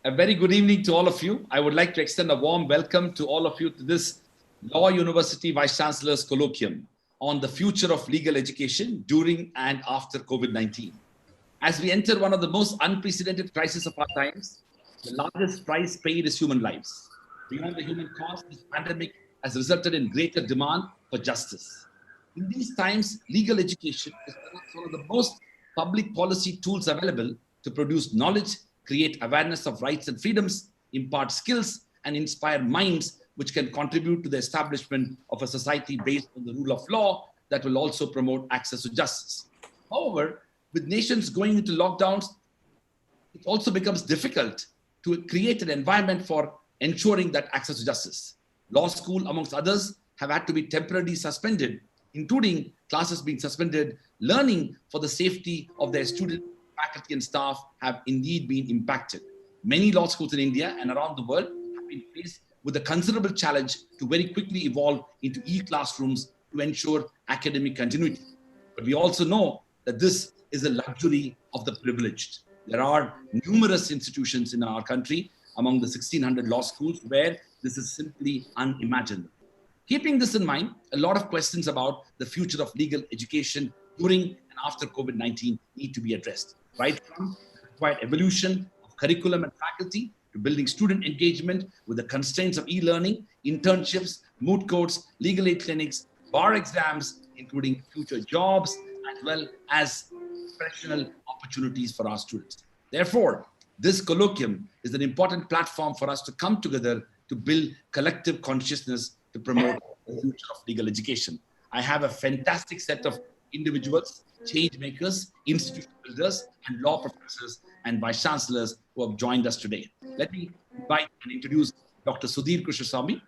A very good evening to all of you. I would like to extend a warm welcome to all of you to this Law University Vice Chancellor's Colloquium on the future of legal education during and after COVID-19. As we enter one of the most unprecedented crises of our times, the largest price paid is human lives. Beyond the human cost, this pandemic has resulted in greater demand for justice. In these times, legal education is perhaps one of the most public policy tools available to produce knowledge, create awareness of rights and freedoms, impart skills, and inspire minds which can contribute to the establishment of a society based on the rule of law that will also promote access to justice. However, with nations going into lockdowns, it also becomes difficult to create an environment for ensuring that access to justice. Law school, amongst others, have had to be temporarily suspended, including classes being suspended. Learning for the safety of their students, faculty and staff have indeed been impacted. Many law schools in India and around the world have been faced with a considerable challenge to very quickly evolve into e-classrooms to ensure academic continuity. But we also know that this is a luxury of the privileged. There are numerous institutions in our country among the 1,600 law schools where this is simply unimaginable. Keeping this in mind, a lot of questions about the future of legal education during and after COVID-19 need to be addressed, right from the required evolution of curriculum and faculty to building student engagement with the constraints of e-learning, internships, moot courts, legal aid clinics, bar exams, including future jobs, as well as professional opportunities for our students. Therefore, this colloquium is an important platform for us to come together to build collective consciousness to promote the future of legal education. I have a fantastic set of individuals, change makers, institution builders, and law professors and vice chancellors who have joined us today. Let me invite and introduce Dr. Sudhir Krishnaswamy.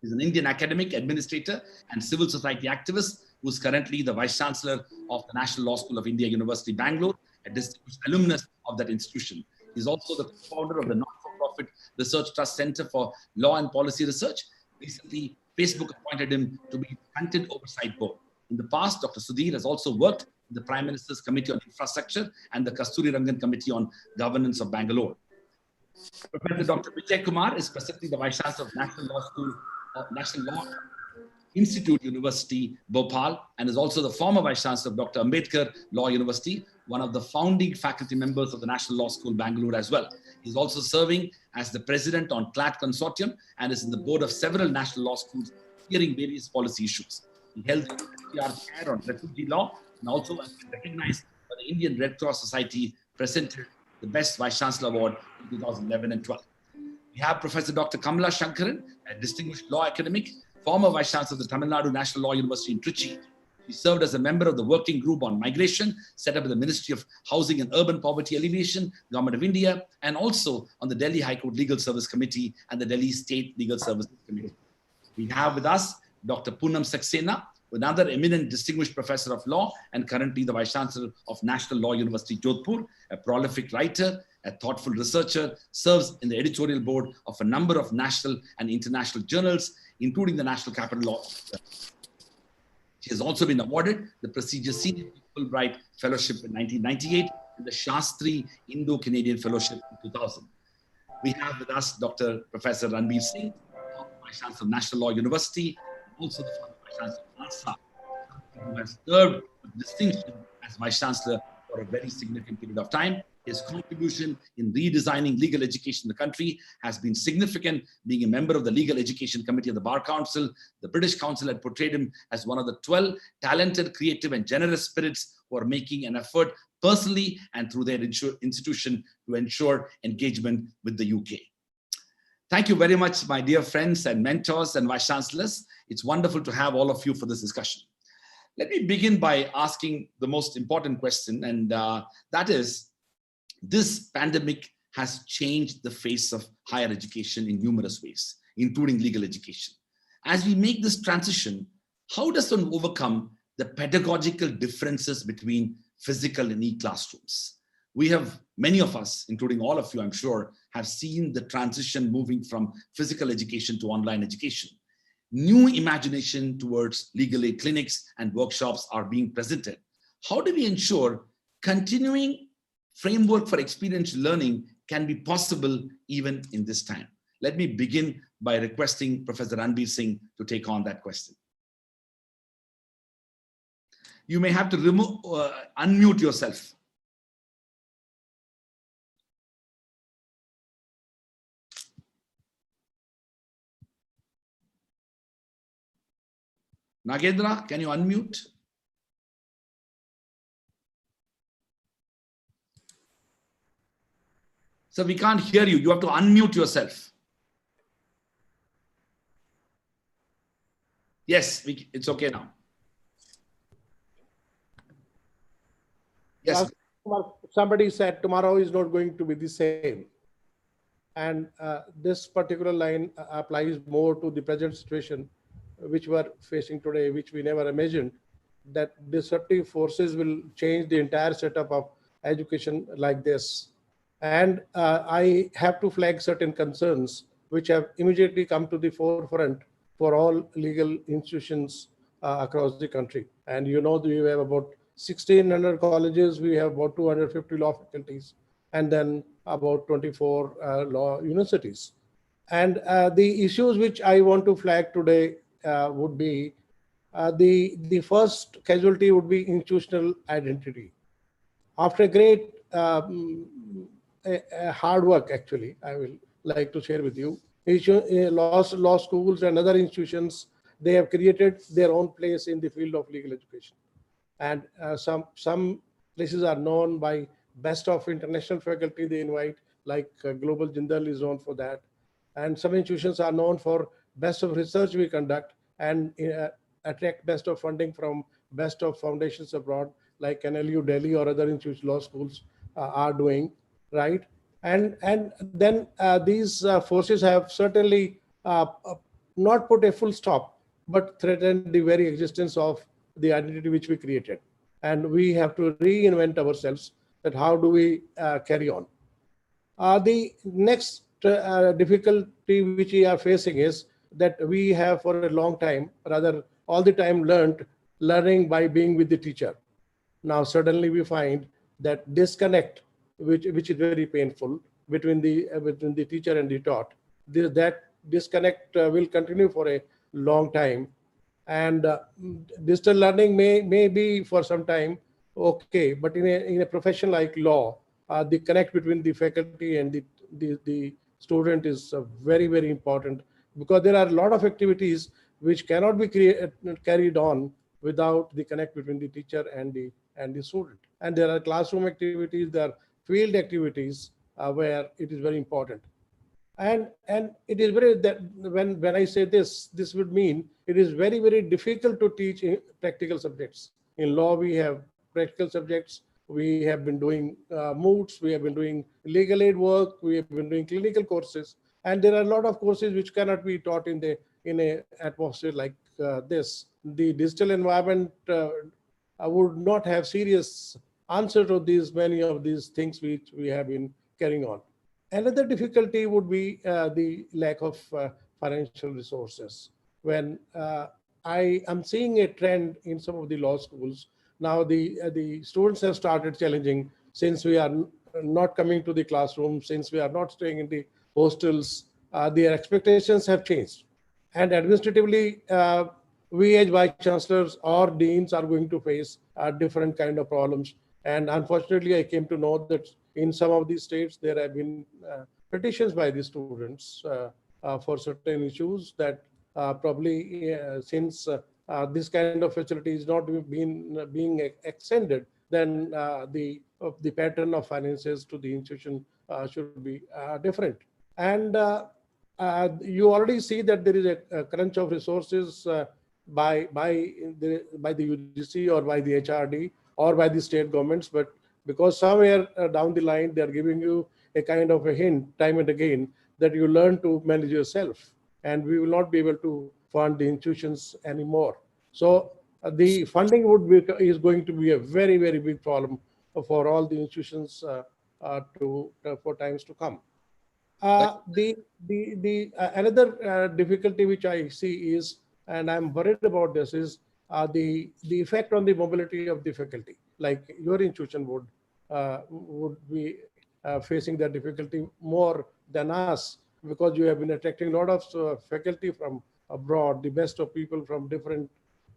He's an Indian academic, administrator, and civil society activist who is currently the vice chancellor of the National Law School of India, University, Bangalore, a distinguished alumnus of that institution. He's also the founder of the not-for-profit Research Trust Center for Law and Policy Research. Recently, Facebook appointed him to be Content Oversight Board. In the past, Dr. Sudhir has also worked in the Prime Minister's Committee on Infrastructure and the Kasturi Rangan Committee on Governance of Bangalore. Professor Dr. Vijay Kumar is presently the Vice Chancellor of National Law School of National Law Institute University, Bhopal, and is also the former Vice Chancellor of Dr. Ambedkar Law University, one of the founding faculty members of the National Law School, Bangalore as well. He's also serving as the president on CLAT Consortium and is in the board of several national law schools, hearing various policy issues. He held the SPR chair on refugee law and also has been recognized by the Indian Red Cross Society, presented the Best Vice Chancellor Award in 2011 and 12. We have Professor Dr. Kamla Shankaran, a distinguished law academic, former Vice Chancellor of the Tamil Nadu National Law University in Trichy. She served as a member of the working group on migration, set up in the Ministry of Housing and Urban Poverty Alleviation, Government of India, and also on the Delhi High Court Legal Service Committee and the Delhi State Legal Services Committee. We have with us Dr. Poonam Saxena, another eminent distinguished professor of law and currently the Vice Chancellor of National Law University, Jodhpur, a prolific writer, a thoughtful researcher, serves in the editorial board of a number of national and international journals, including the National Capital Law. She has also been awarded the prestigious Senior Fulbright Fellowship in 1998 and the Shastri Indo-Canadian Fellowship in 2000. We have with us Dr. Professor Ranbir Singh, Vice Chancellor of National Law University, also the former Vice Chancellor of NASA, who has served with distinction as Vice Chancellor for a very significant period of time. His contribution in redesigning legal education in the country has been significant, being a member of the Legal Education Committee of the Bar Council. The British Council had portrayed him as one of the 12 talented, creative, and generous spirits who are making an effort personally and through their institution to ensure engagement with the UK. Thank you very much, my dear friends and mentors and Vice Chancellors. It's wonderful to have all of you for this discussion. Let me begin by asking the most important question, and that is, this pandemic has changed the face of higher education in numerous ways, including legal education. As we make this transition, how does one overcome the pedagogical differences between physical and e-classrooms? We have, many of us, including all of you, I'm sure, have seen the transition moving from physical education to online education. New imagination towards legal aid clinics and workshops are being presented. How do we ensure continuing framework for experiential learning can be possible even in this time? Let me begin by requesting Professor Ranbir Singh to take on that question. You may have to unmute yourself. Nagendra, can you unmute? So we can't hear you. You have to unmute yourself. Yes, it's okay now. Yes. Somebody said tomorrow is not going to be the same. And this particular line applies more to the present situation, which we are facing today, which we never imagined, that disruptive forces will change the entire setup of education like this. And I have to flag certain concerns which have immediately come to the forefront for all legal institutions across the country. And you know, we have about 1,600 colleges, we have about 250 law faculties, and then about 24 law universities. And the issues which I want to flag today would be the first casualty would be institutional identity. After a great hard work, actually, I will like to share with you, law schools and other institutions, they have created their own place in the field of legal education. And some places are known by best of international faculty they invite, like Global Jindal is known for that. And some institutions are known for best of research we conduct and attract best of funding from best of foundations abroad, like NLU Delhi or other institutions, law schools are doing, right? And then these forces have certainly not put a full stop, but threatened the very existence of the identity which we created. And we have to reinvent ourselves, that how do we carry on. The next difficulty which we are facing is that we have for a long time, rather all the time, learning by being with the teacher. Now suddenly we find that disconnect, which is very painful, between the teacher and the taught. That disconnect will continue for a long time. And digital learning may be for some time okay, but in a profession like law, the connect between the faculty and the student is very, very important, because there are a lot of activities which cannot be carried on without the connect between the teacher and the student. And there are classroom activities, there are field activities where it is very important. And it is very, that when I say this would mean it is very, very difficult to teach practical subjects. In law, we have practical subjects. We have been doing moots, we have been doing legal aid work, we have been doing clinical courses, and there are a lot of courses which cannot be taught in a atmosphere like this. The digital environment would not have serious answer to many of these things which we have been carrying on. Another difficulty would be the lack of financial resources. When I am seeing a trend in some of the law schools, now the students have started challenging, since we are not coming to the classroom, since we are not staying in the hostels, their expectations have changed. And administratively, we as vice chancellors or deans are going to face different kind of problems. And unfortunately, I came to know that in some of these states, there have been petitions by the students for certain issues that probably since this kind of facility is not being extended, then the pattern of finances to the institution should be different. And you already see that there is a crunch of resources by the UGC or by the HRD or by the state governments, but because somewhere down the line they are giving you a kind of a hint time and again that you learn to manage yourself, and we will not be able to fund the institutions anymore. So the funding is going to be a very, very big problem for all the institutions for times to come. Another difficulty which I see is, and I'm worried about this, is the effect on the mobility of the faculty. Like your institution would be facing that difficulty more than us, because you have been attracting a lot of faculty from abroad. The best of people from different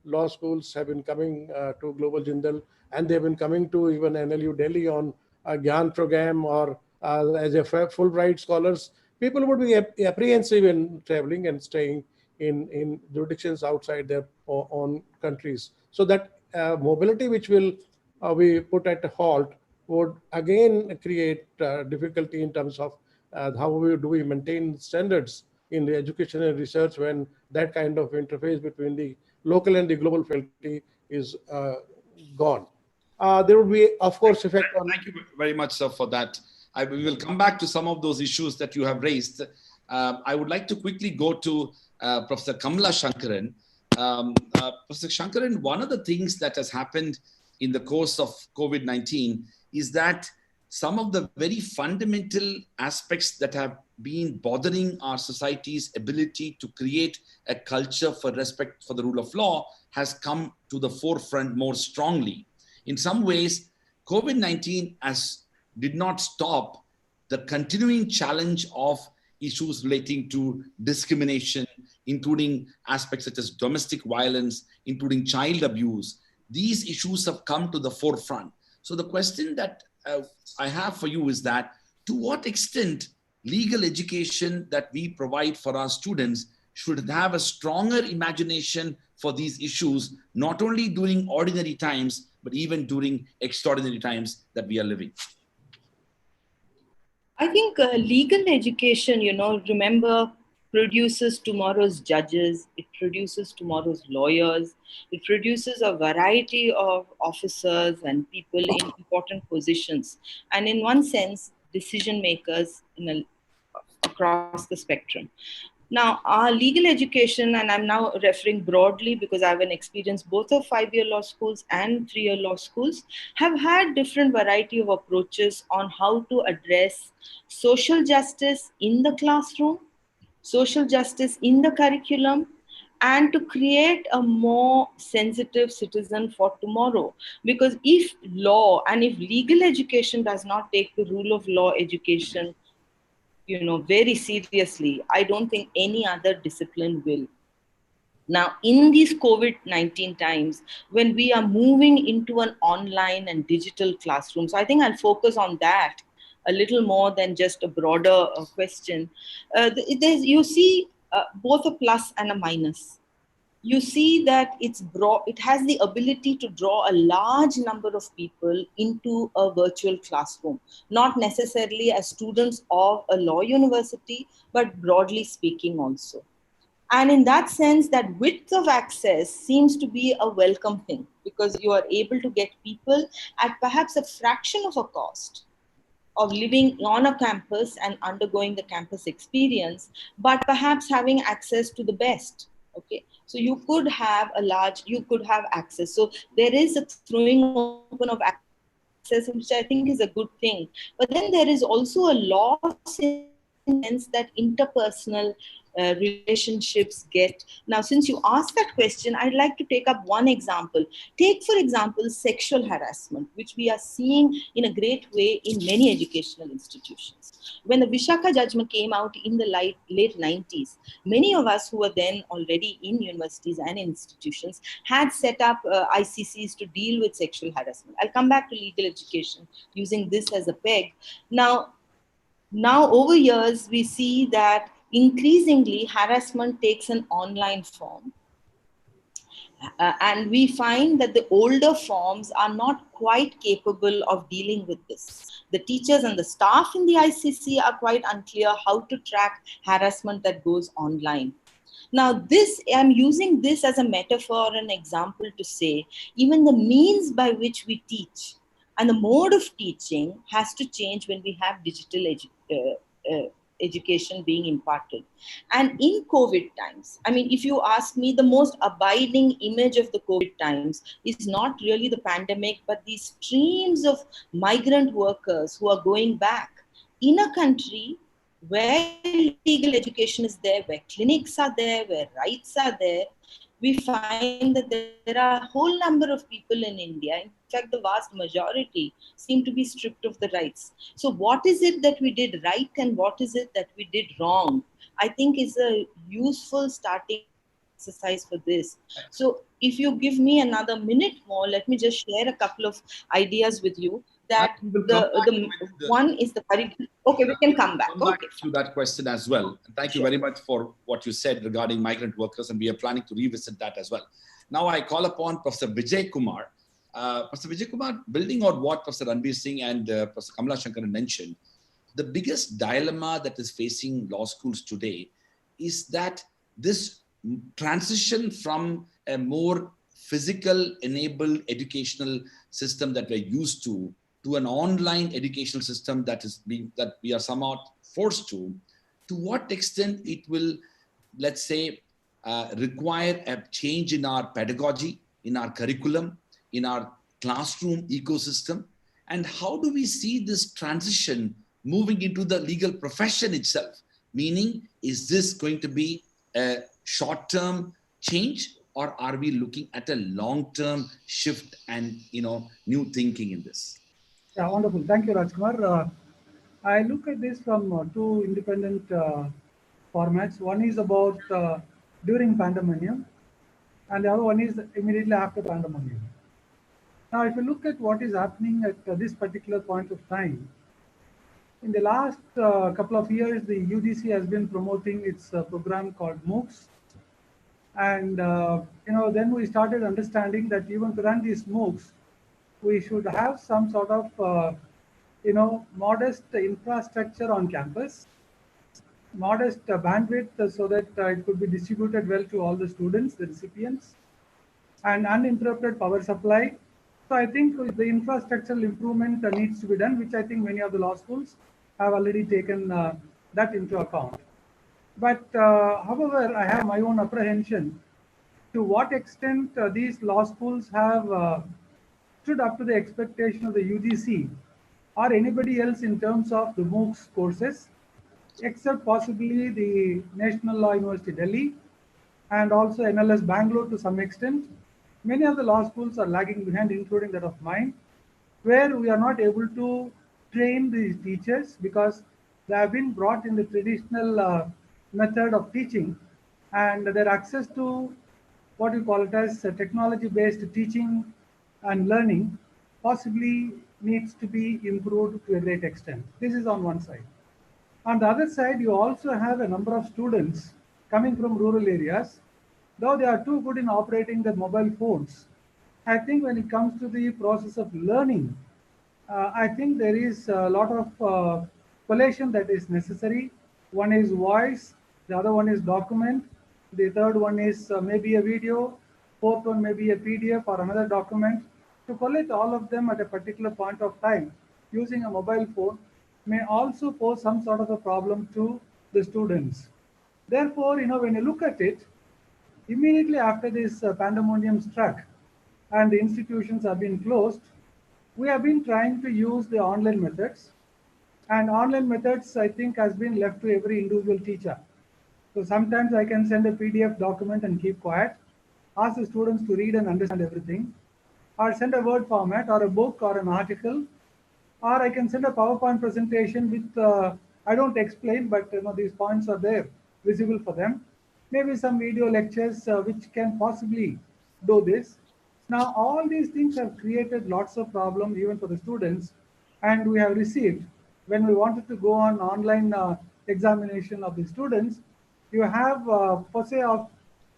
law schools have been coming to Global Jindal, and they've been coming to even NLU Delhi on a Gyan program or as a Fulbright scholars. People would be apprehensive in traveling and staying in jurisdictions outside their own countries. So that mobility, which will be put at a halt, would again create difficulty in terms of how do we maintain standards in the education and research when that kind of interface between the local and the global faculty is gone. There would be, of course, effect on. Thank you very much, sir, for that. We will come back to some of those issues that you have raised. I would like to quickly go to Professor Kamla Shankaran. Professor Shankaran, one of the things that has happened in the course of COVID-19 is that some of the very fundamental aspects that have been bothering our society's ability to create a culture for respect for the rule of law has come to the forefront more strongly. In some ways, COVID-19 did not stop the continuing challenge of issues relating to discrimination, including aspects such as domestic violence, including child abuse. These issues have come to the forefront. So the question that I have for you is that, to what extent legal education that we provide for our students should have a stronger imagination for these issues, not only during ordinary times, but even during extraordinary times that we are living? I think legal education, remember, produces tomorrow's judges, it produces tomorrow's lawyers, it produces a variety of officers and people in important positions, and in one sense, decision makers across the spectrum. Now, our legal education, and I'm now referring broadly because I have an experience both of 5-year law schools and 3-year law schools, have had different variety of approaches on how to address social justice in the classroom, social justice in the curriculum, and to create a more sensitive citizen for tomorrow. Because if law and if legal education does not take the rule of law education very seriously, I don't think any other discipline will. Now, in these COVID-19 times, when we are moving into an online and digital classroom, so I think I'll focus on that a little more than just a broader question. You see both a plus and a minus. You see that it has the ability to draw a large number of people into a virtual classroom, not necessarily as students of a law university, but broadly speaking also. And in that sense, that width of access seems to be a welcome thing, because you are able to get people at perhaps a fraction of a cost of living on a campus and undergoing the campus experience, but perhaps having access to the best. Okay, so you could have access. So there is a throwing open of access, which I think is a good thing. But then there is also a loss in the sense that interpersonal relationships get. Now, since you asked that question, I'd like to take up one example. Take, for example, sexual harassment, which we are seeing in a great way in many educational institutions. When the Vishaka judgment came out in the late 90s, many of us who were then already in universities and institutions had set up ICCs to deal with sexual harassment. I'll come back to legal education using this as a peg. Now over years, we see that increasingly harassment takes an online form. And we find that the older forms are not quite capable of dealing with this. The teachers and the staff in the ICC are quite unclear how to track harassment that goes online. Now, I'm using this as a metaphor, an example to say, even the means by which we teach and the mode of teaching has to change when we have digital education being imparted. And in COVID times, I mean, if you ask me, the most abiding image of the COVID times is not really the pandemic, but these streams of migrant workers who are going back in a country where legal education is there, where clinics are there, where rights are there, we find that there are a whole number of people in India, in fact, the vast majority, seem to be stripped of the rights. So, what is it that we did right and what is it that we did wrong? I think is a useful starting exercise for this. So, if you give me another minute more, let me just share a couple of ideas with you. That And we will come back the with the- one is the curriculum. Okay, we can come back. Come back Okay, to that question as well. And thank you Sure. very much for what you said regarding migrant workers, and we are planning to revisit that as well. Now I call upon Professor Vijay Kumar. Professor Vijay Kumar, building on what Professor Ranbir Singh and Professor Kamla Shankaran mentioned, the biggest dilemma that is facing law schools today is that this transition from a more physical enabled educational system that we're used to an online educational system that we are somewhat forced to what extent it will, let's say, require a change in our pedagogy, in our curriculum, in our classroom ecosystem, and how do we see this transition moving into the legal profession itself? Meaning, is this going to be a short-term change, or are we looking at a long-term shift and new thinking in this? Yeah, wonderful. Thank you, Rajkumar. I look at this from two independent formats. One is about during pandemonium, and the other one is immediately after pandemonium. Now, if you look at what is happening at this particular point of time, in the last couple of years, the UGC has been promoting its program called MOOCs. And then we started understanding that even to run these MOOCs, we should have some sort of modest infrastructure on campus, modest bandwidth so that it could be distributed well to all the students, the recipients, and uninterrupted power supply. So I think the infrastructural improvement needs to be done, which I think many of the law schools have already taken that into account. But however, I have my own apprehension to what extent these law schools have stood up to the expectation of the UGC or anybody else in terms of the MOOCs courses, except possibly the National Law University Delhi and also NLS Bangalore to some extent. Many of the law schools are lagging behind, including that of mine, where we are not able to train these teachers because they have been brought in the traditional method of teaching, and their access to what you call it as technology-based teaching and learning possibly needs to be improved to a great extent. This is on one side. On the other side, you also have a number of students coming from rural areas. Though they are too good in operating their mobile phones, I think when it comes to the process of learning, I think there is a lot of collation that is necessary. One is voice, the other one is document, the third one is maybe a video, fourth one may be a PDF or another document. To collect all of them at a particular point of time using a mobile phone may also pose some sort of a problem to the students. Therefore, when you look at it, immediately after this pandemonium struck and the institutions have been closed, we have been trying to use the online methods. And online methods, I think, has been left to every individual teacher. So sometimes I can send a PDF document and keep quiet, ask the students to read and understand everything, or send a Word format or a book or an article, or I can send a PowerPoint presentation with, I don't explain, but these points are there, visible for them. Maybe some video lectures which can possibly do this. Now, all these things have created lots of problems even for the students, and we have received, when we wanted to go on online examination of the students, you have per se of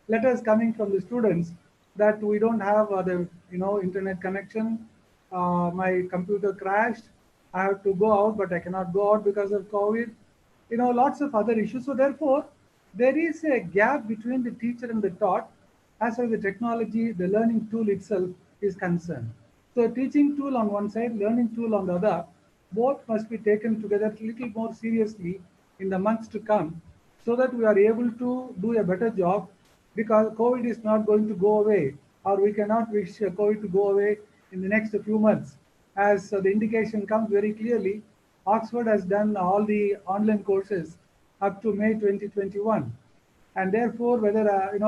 letters coming from the students that we don't have the internet connection, my computer crashed, I have to go out, but I cannot go out because of COVID, lots of other issues. So therefore, there is a gap between the teacher and the taught as far as the technology, the learning tool itself is concerned. So teaching tool on one side, learning tool on the other, both must be taken together a little more seriously in the months to come so that we are able to do a better job, because COVID is not going to go away, or we cannot wish COVID to go away in the next few months. As the indication comes very clearly, Oxford has done all the online courses up to May 2021. and therefore whether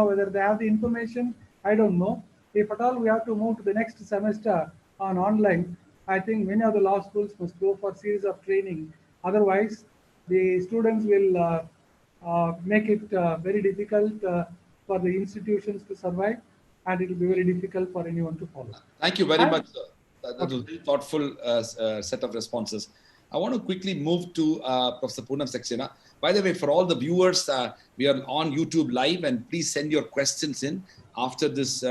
whether they have the information, I don't know. If at all we have to move to the next semester on online, I think many of the law schools must go for series of training. Otherwise, the students will make it very difficult for the institutions to survive, and it will be very difficult for anyone to follow. Thank you very And- much, sir. That was a very thoughtful set of responses. I want to quickly move to Professor Poonam Saxena. By the way, for all the viewers, we are on YouTube Live, and please send your questions in. After this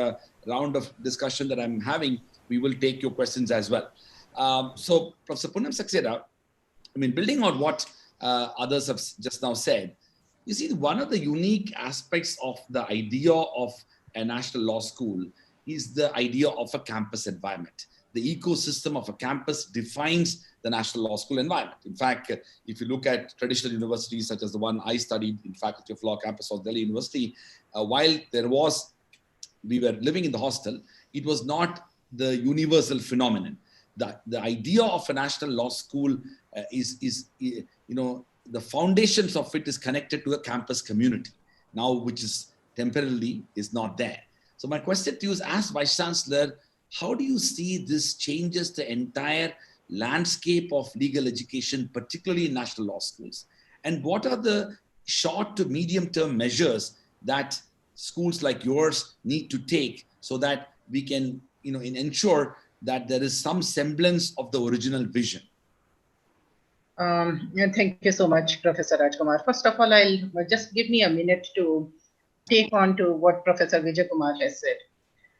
round of discussion that I'm having, we will take your questions as well. So, Professor Poonam Saxena, I mean, building on what others have just now said, you see, one of the unique aspects of the idea of a national law school is the idea of a campus environment. The ecosystem of a campus defines the National Law School environment. In fact, if you look at traditional universities such as the one I studied in Faculty of Law campus of Delhi University, while we were living in the hostel, it was not the universal phenomenon. The idea of a national law school is the foundations of it is connected to a campus community now, which is temporarily is not there. So my question to you is, as Vice Chancellor, how do you see this changes the entire landscape of legal education, particularly in national law schools? And what are the short to medium term measures that schools like yours need to take so that we can ensure that there is some semblance of the original vision? Thank you so much, Professor Rajkumar. First of all, I'll just give me a minute to take on to what Professor Vijay Kumar has said.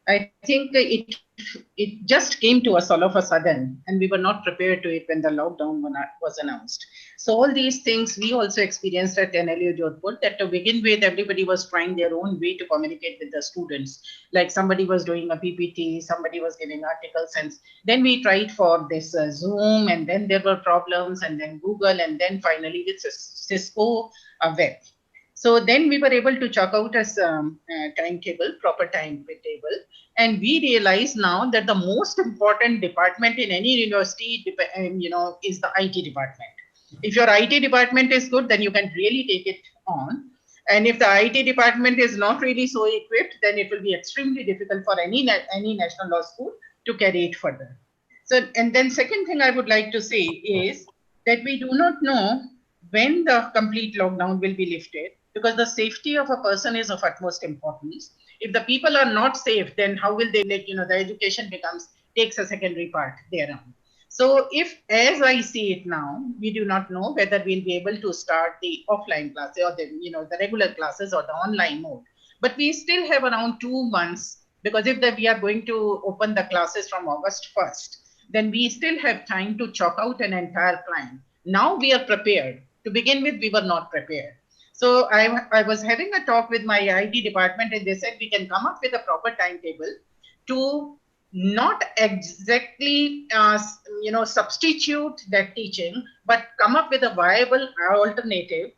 I think it just came to us all of a sudden, and we were not prepared to it when the lockdown was announced. So all these things we also experienced at NLU Jodhpur, that to begin with, everybody was trying their own way to communicate with the students. Like somebody was doing a PPT, somebody was giving articles, and then we tried for this Zoom, and then there were problems, and then Google, and then finally with Cisco Web. So then we were able to chalk out as timetable, proper timetable. And we realize now that the most important department in any university, is the IT department. If your IT department is good, then you can really take it on. And if the IT department is not really so equipped, then it will be extremely difficult for any national law school to carry it further. So, and then second thing I would like to say is that we do not know when the complete lockdown will be lifted, because the safety of a person is of utmost importance. If the people are not safe, then how will they the education takes a secondary part thereon. So if, as I see it now, we do not know whether we'll be able to start the offline classes or the regular classes or the online mode. But we still have around 2 months, because if we are going to open the classes from August 1st, then we still have time to chalk out an entire plan. Now we are prepared. To begin with, we were not prepared. So I was having a talk with my IT department, and they said we can come up with a proper timetable to not exactly substitute that teaching, but come up with a viable alternative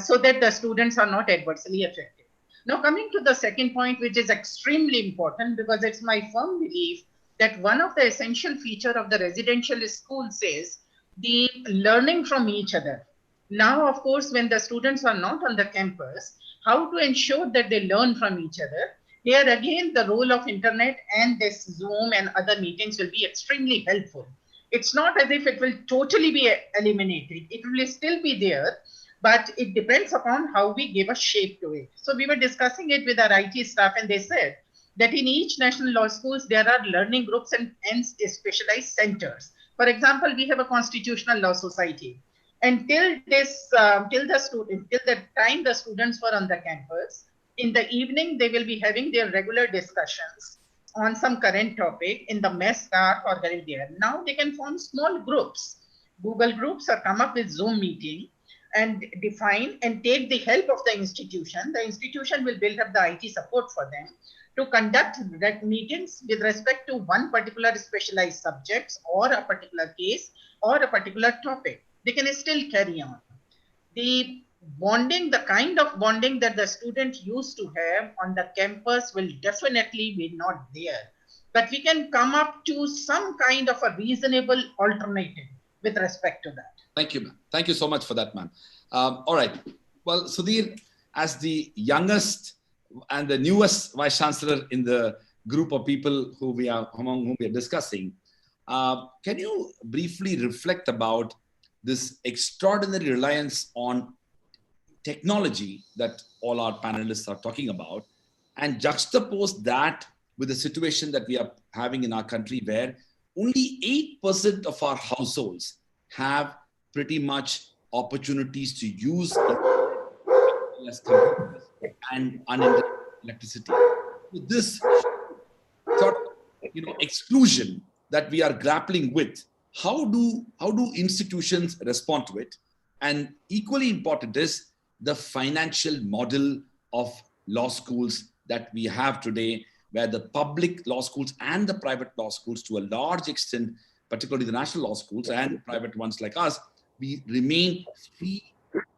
so that the students are not adversely affected. Now coming to the second point, which is extremely important, because it's my firm belief that one of the essential features of the residential schools is the learning from each other. Now, of course, when the students are not on the campus, how to ensure that they learn from each other? Here again, the role of internet and this Zoom and other meetings will be extremely helpful. It's not as if it will totally be eliminated. It will still be there, but it depends upon how we give a shape to it. So we were discussing it with our IT staff, and they said that in each national law schools, there are learning groups and specialized centers. For example, we have a constitutional law society. And till the time the students were on the campus, in the evening, they will be having their regular discussions on some current topic in the mess car or there. Now they can form small groups, Google groups, or come up with Zoom meeting and define and take the help of the institution. The institution will build up the IT support for them to conduct meetings with respect to one particular specialized subjects or a particular case or a particular topic. They can still carry on. The bonding, the kind of bonding that the student used to have on the campus will definitely be not there. But we can come up to some kind of a reasonable alternative with respect to that. Thank you, ma'am. Thank you so much for that, ma'am. All right. Well, Sudhir, as the youngest and the newest Vice Chancellor in the group of people among whom we are discussing, can you briefly reflect about this extraordinary reliance on technology that all our panelists are talking about, and juxtapose that with the situation that we are having in our country, where only 8% of our households have pretty much opportunities to use computers and uninterrupted electricity. With this sort of exclusion that we are grappling with, how do institutions respond to it? And equally important is the financial model of law schools that we have today, where the public law schools and the private law schools, to a large extent, particularly the national law schools and private ones like us, we remain fee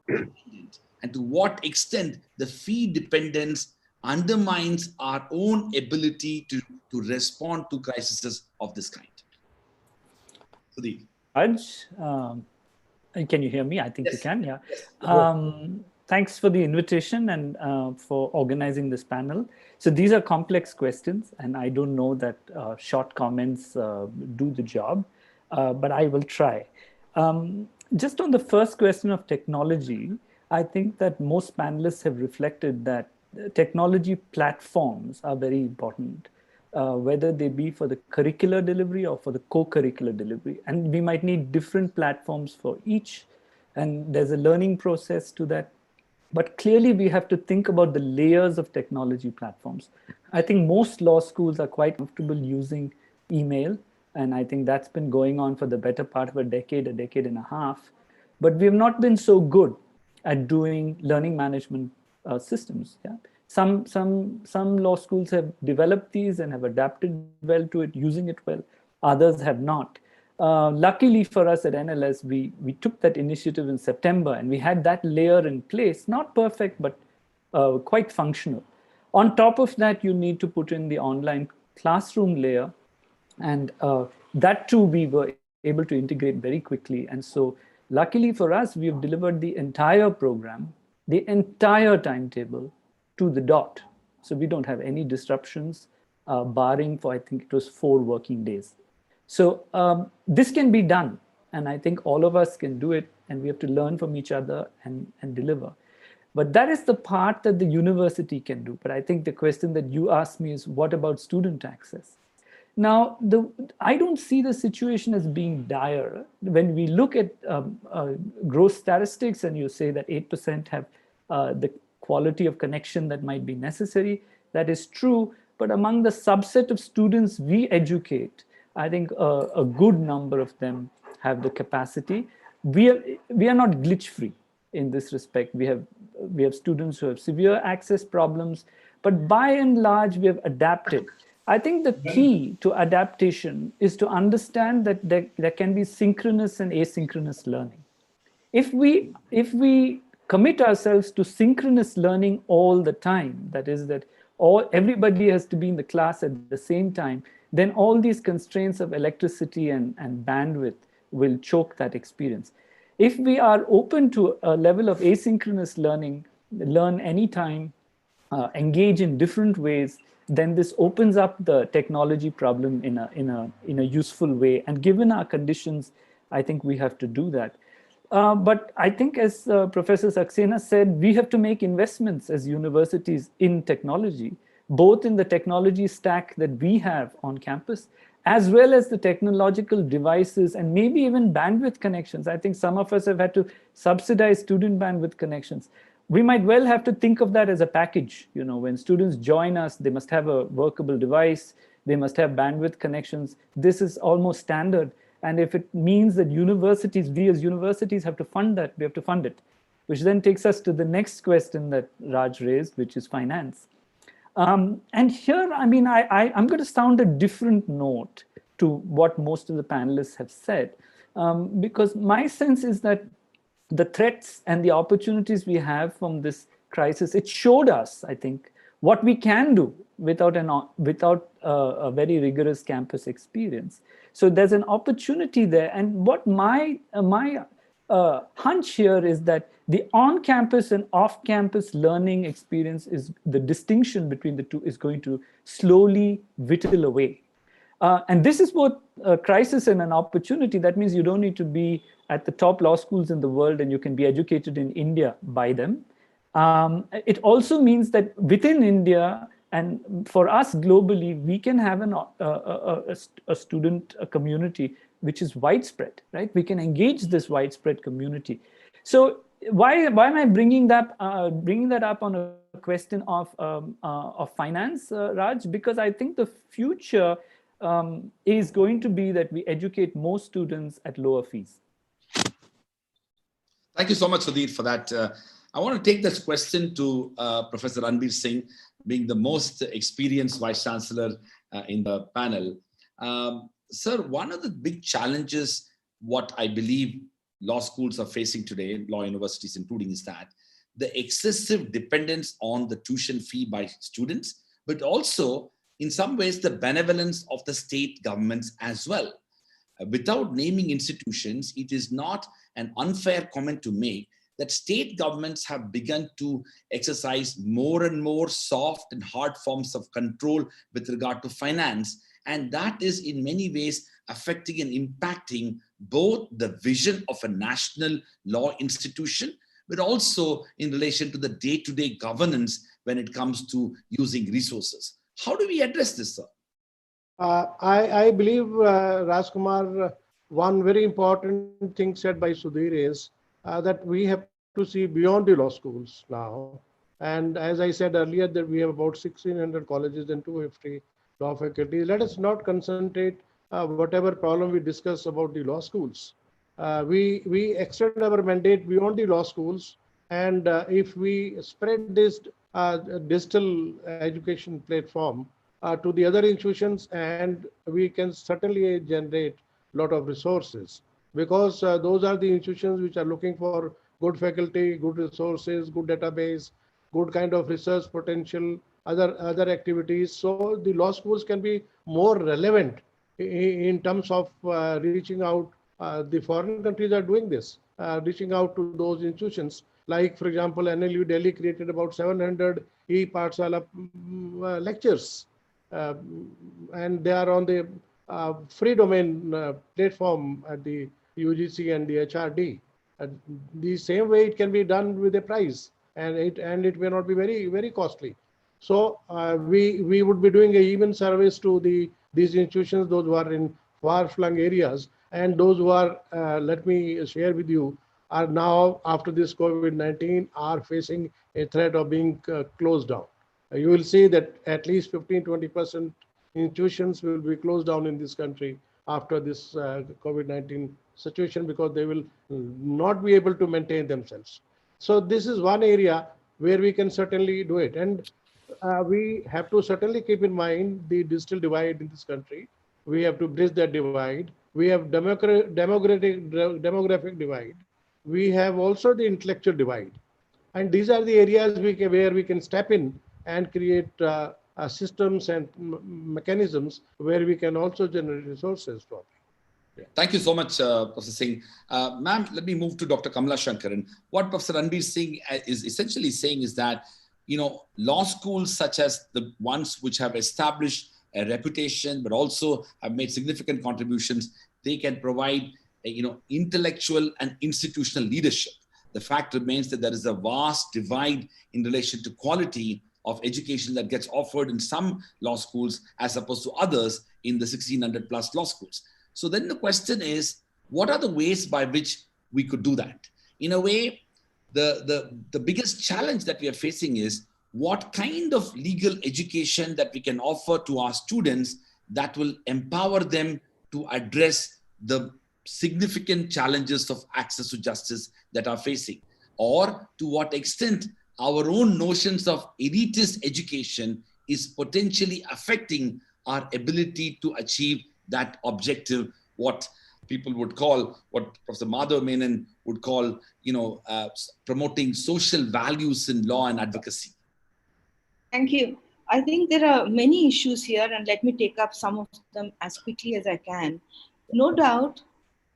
dependent. And to what extent the fee dependence undermines our own ability to respond to crises of this kind. Sudeep. Raj, can you hear me? I think Yes. you can, yeah. Yes. Thanks for the invitation and for organizing this panel. So these are complex questions, and I don't know that short comments do the job, but I will try. Just on the first question of technology, I think that most panelists have reflected that technology platforms are very important, whether they be for the curricular delivery or for the co-curricular delivery. And we might need different platforms for each, and there's a learning process to that. But clearly, we have to think about the layers of technology platforms. I think most law schools are quite comfortable using email, and I think that's been going on for the better part of a decade and a half. But we have not been so good at doing learning management systems. Yeah? Some law schools have developed these and have adapted well to it, using it well. Others have not. Luckily for us at NLS, we took that initiative in September, and we had that layer in place, not perfect, but quite functional. On top of that, you need to put in the online classroom layer, and that too we were able to integrate very quickly. And so luckily for us, we have delivered the entire program, the entire timetable to the dot. So we don't have any disruptions, barring for, I think it was 4 working days. So this can be done, and I think all of us can do it, and we have to learn from each other and deliver. But that is the part that the university can do. But I think the question that you asked me is, what about student access? Now, I don't see the situation as being dire. When we look at growth statistics, and you say that 8% have the quality of connection that might be necessary, that is true. But among the subset of students we educate, I think a good number of them have the capacity. We are not glitch-free in this respect. We have students who have severe access problems, but by and large, we have adapted. I think the key to adaptation is to understand that there can be synchronous and asynchronous learning. If we commit ourselves to synchronous learning all the time, that is that everybody has to be in the class at the same time, then all these constraints of electricity and bandwidth will choke that experience. If we are open to a level of asynchronous learning, learn anytime, engage in different ways, then this opens up the technology problem in a useful way. And given our conditions, I think we have to do that. But I think, as Professor Saxena said, we have to make investments as universities in technology, both in the technology stack that we have on campus, as well as the technological devices and maybe even bandwidth connections. I think some of us have had to subsidize student bandwidth connections. We might well have to think of that as a package. You know, when students join us, they must have a workable device, they must have bandwidth connections. This is almost standard. And if it means that universities, we as universities have to fund that, we have to fund it. Which then takes us to the next question that Raj raised, which is finance. And here, I mean, I'm going to sound a different note to what most of the panelists have said, because my sense is that the threats and the opportunities we have from this crisis, it showed us, I think, what we can do without a very rigorous campus experience. So there's an opportunity there. And what my hunch here is that the on-campus and off-campus learning experience is the distinction between the two is going to slowly whittle away. And this is both a crisis and an opportunity. That means you don't need to be at the top law schools in the world and you can be educated in India by them. It also means that within India and for us globally, we can have a student community which is widespread, right? We can engage this widespread community. So why am I bringing that up on a question of finance, Raj? Because I think the future is going to be that we educate more students at lower fees. Thank you so much, Sudhir, for that. I want to take this question to Professor Ranbir Singh, being the most experienced Vice Chancellor in the panel. Sir, one of the big challenges, what I believe law schools are facing today, law universities including, is that the excessive dependence on the tuition fee by students, but also in some ways the benevolence of the state governments as well. Without naming institutions, it is not an unfair comment to make that state governments have begun to exercise more and more soft and hard forms of control with regard to finance. And that is in many ways affecting and impacting both the vision of a national law institution, but also in relation to the day-to-day governance when it comes to using resources. How do we address this, sir? I believe, Rajkumar, one very important thing said by Sudhir is that we have to see beyond the law schools now. And as I said earlier, that we have about 1,600 colleges and 250 law faculties. Let us not concentrate whatever problem we discuss about the law schools. We extend our mandate beyond the law schools. And if we spread this digital education platform to the other institutions, and we can certainly generate a lot of resources, because those are the institutions which are looking for good faculty, good resources, good database, good kind of research potential, other activities. So the law schools can be more relevant in terms of reaching out. The foreign countries are doing this, reaching out to those institutions. Like, for example, NLU Delhi created about 700 e-Pathshala lectures. And they are on the free domain platform at the UGC and the HRD. The same way it can be done with a price, and it may not be very costly. So we would be doing an even service to these institutions, those who are in far-flung areas, and those who are, let me share with you, are now, after this COVID-19, are facing a threat of being closed down. You will see that at least 15-20% institutions will be closed down in this country after this COVID-19 situation, because they will not be able to maintain themselves. So this is one area where we can certainly do it. And we have to certainly keep in mind the digital divide in this country. We have to bridge that divide. We have demographic divide. We have also the intellectual divide. And these are the areas where we can step in and create systems and mechanisms where we can also generate resources from. Thank you so much, Professor Singh. Ma'am, let me move to Dr. Kamla Shankaran. What Professor Ranbir Singh is essentially saying is that, law schools such as the ones which have established a reputation, but also have made significant contributions, they can provide, intellectual and institutional leadership. The fact remains that there is a vast divide in relation to quality of education that gets offered in some law schools as opposed to others in the 1,600 plus law schools. So then the question is, what are the ways by which we could do that? In a way, the biggest challenge that we are facing is what kind of legal education that we can offer to our students that will empower them to address the significant challenges of access to justice that are facing, or to what extent our own notions of elitist education is potentially affecting our ability to achieve that objective, what people would call, what Professor Madhav Menon would call, promoting social values in law and advocacy. Thank you. I think there are many issues here, and let me take up some of them as quickly as I can. No doubt,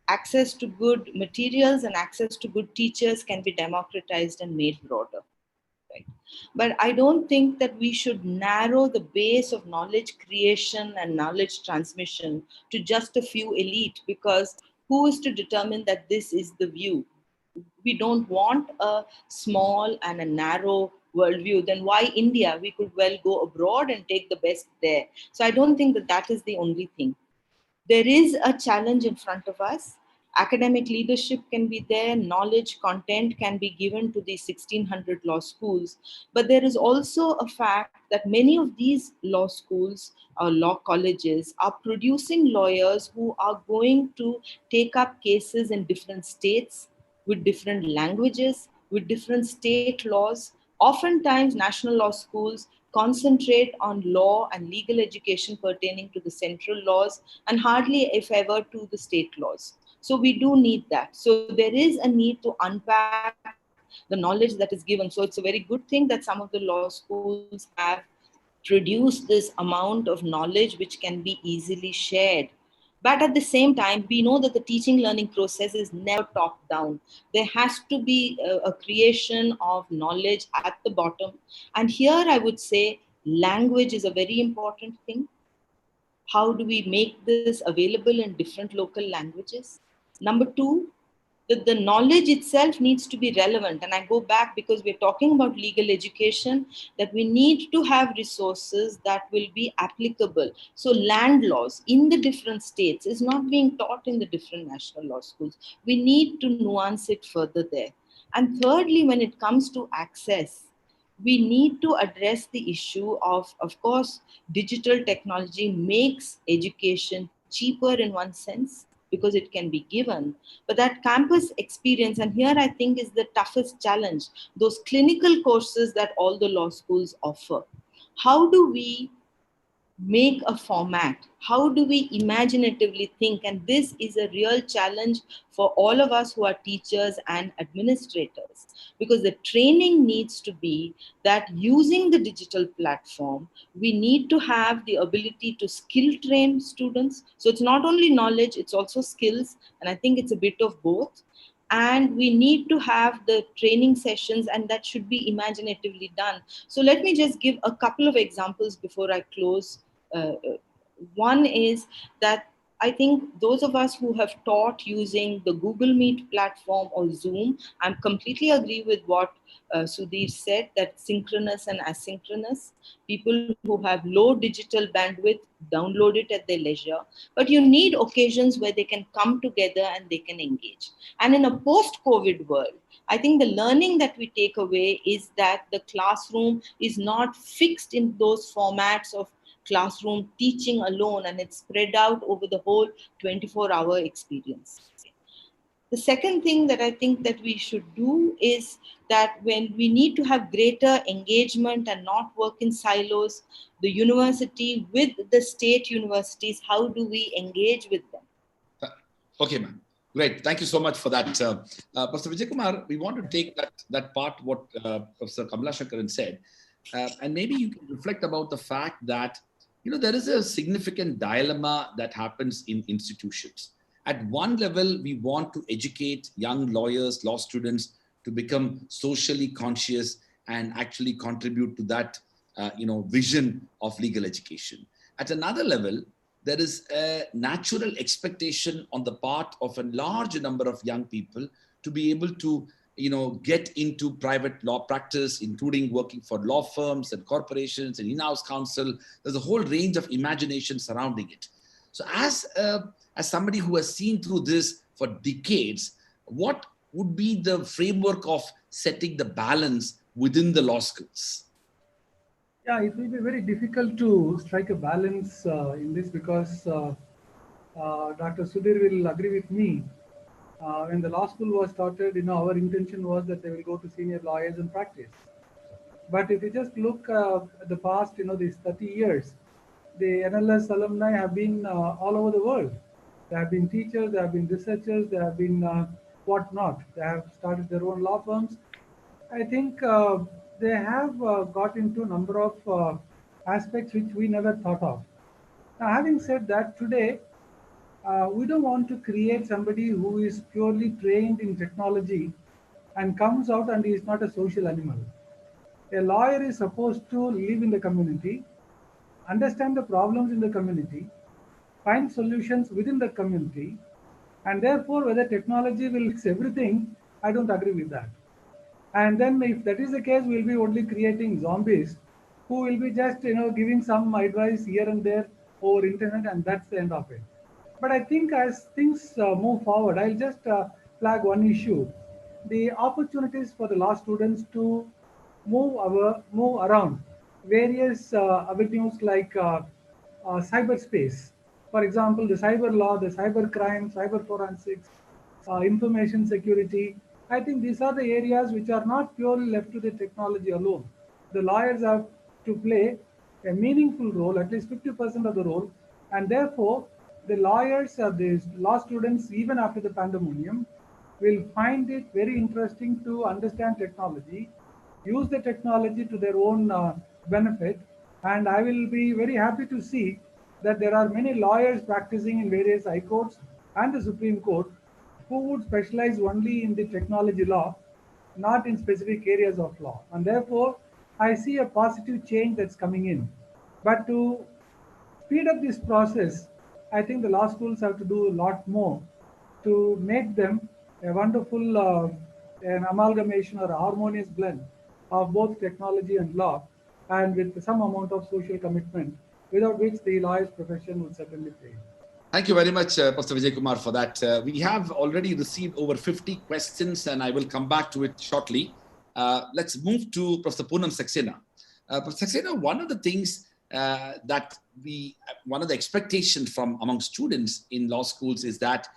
access to good materials and access to good teachers can be democratized and made broader. Right? But I don't think that we should narrow the base of knowledge creation and knowledge transmission to just a few elite, because who is to determine that this is the view? We don't want a small and a narrow worldview. Then why India? We could well go abroad and take the best there. So I don't think that that is the only thing. There is a challenge in front of us. Academic leadership can be there, knowledge, content can be given to the 1600 law schools. But there is also a fact that many of these law schools or law colleges are producing lawyers who are going to take up cases in different states, with different languages, with different state laws. Oftentimes, national law schools concentrate on law and legal education pertaining to the central laws and hardly, if ever, to the state laws. So we do need that. So there is a need to unpack the knowledge that is given. So it's a very good thing that some of the law schools have produced this amount of knowledge which can be easily shared. But at the same time, we know that the teaching learning process is never top down. There has to be a creation of knowledge at the bottom. And here I would say language is a very important thing. How do we make this available in different local languages? Number two, that the knowledge itself needs to be relevant. And I go back because we're talking about legal education, that we need to have resources that will be applicable. So land laws in the different states is not being taught in the different national law schools. We need to nuance it further there. And thirdly, when it comes to access, we need to address the issue of course, digital technology makes education cheaper in one sense because it can be given. But that campus experience, and here I think is the toughest challenge, those clinical courses that all the law schools offer. How do we make a format? How do we imaginatively think? And this is a real challenge for all of us who are teachers and administrators, because the training needs to be that using the digital platform, we need to have the ability to skill train students. So it's not only knowledge, it's also skills. And I think it's a bit of both. And we need to have the training sessions, and that should be imaginatively done. So let me just give a couple of examples before I close. One is that I think those of us who have taught using the Google Meet platform or Zoom, I completely agree with what Sudhir said, that synchronous and asynchronous. People who have low digital bandwidth download it at their leisure, but you need occasions where they can come together and they can engage. And in a post-COVID world, I think the learning that we take away is that the classroom is not fixed in those formats of classroom teaching alone, and it's spread out over the whole 24-hour experience. The second thing that I think that we should do is that when we need to have greater engagement and not work in silos, the university with the state universities, how do we engage with them? Okay, ma'am. Great. Thank you so much for that. Professor Vijay Kumar, we want to take that part, what Professor Kamla Shankaran said, and maybe you can reflect about the fact that, there is a significant dilemma that happens in institutions. At one level, we want to educate young lawyers, law students to become socially conscious and actually contribute to that, vision of legal education. At another level, there is a natural expectation on the part of a large number of young people to be able to, get into private law practice, including working for law firms and corporations and in-house counsel. There's a whole range of imagination surrounding it. So as somebody who has seen through this for decades, what would be the framework of setting the balance within the law schools? Yeah, it will be very difficult to strike a balance in this, because Dr. Sudhir will agree with me. When the law school was started, our intention was that they will go to senior lawyers and practice. But if you just look at the past, these 30 years, the NLS alumni have been all over the world. They have been teachers, they have been researchers, they have been whatnot. They have started their own law firms. I think they have got into a number of aspects which we never thought of. Now, having said that, today, we don't want to create somebody who is purely trained in technology and comes out and is not a social animal. A lawyer is supposed to live in the community, understand the problems in the community, find solutions within the community, and therefore whether technology will fix everything, I don't agree with that. And then if that is the case, we'll be only creating zombies who will be just giving some advice here and there over internet, and that's the end of it. But I think as things move forward, I'll just flag one issue: the opportunities for the law students to move around various avenues like cyberspace. For example, the cyber law, the cyber crime, cyber forensics, information security. I think these are the areas which are not purely left to the technology alone. The lawyers have to play a meaningful role, at least 50% of the role, and therefore the lawyers, the law students, even after the pandemonium, will find it very interesting to understand technology, use the technology to their own benefit, and I will be very happy to see that there are many lawyers practicing in various high courts and the Supreme Court who would specialize only in the technology law, not in specific areas of law. And therefore, I see a positive change that's coming in. But to speed up this process, I think the law schools have to do a lot more to make them a wonderful an amalgamation or a harmonious blend of both technology and law, and with some amount of social commitment, without which the lawyer's profession would certainly fail. Thank you very much, Professor Vijay Kumar, for that. We have already received over 50 questions, and I will come back to it shortly. Let's move to Professor Poonam Saxena. Professor Saxena, one of the things one of the expectations from among students in law schools is that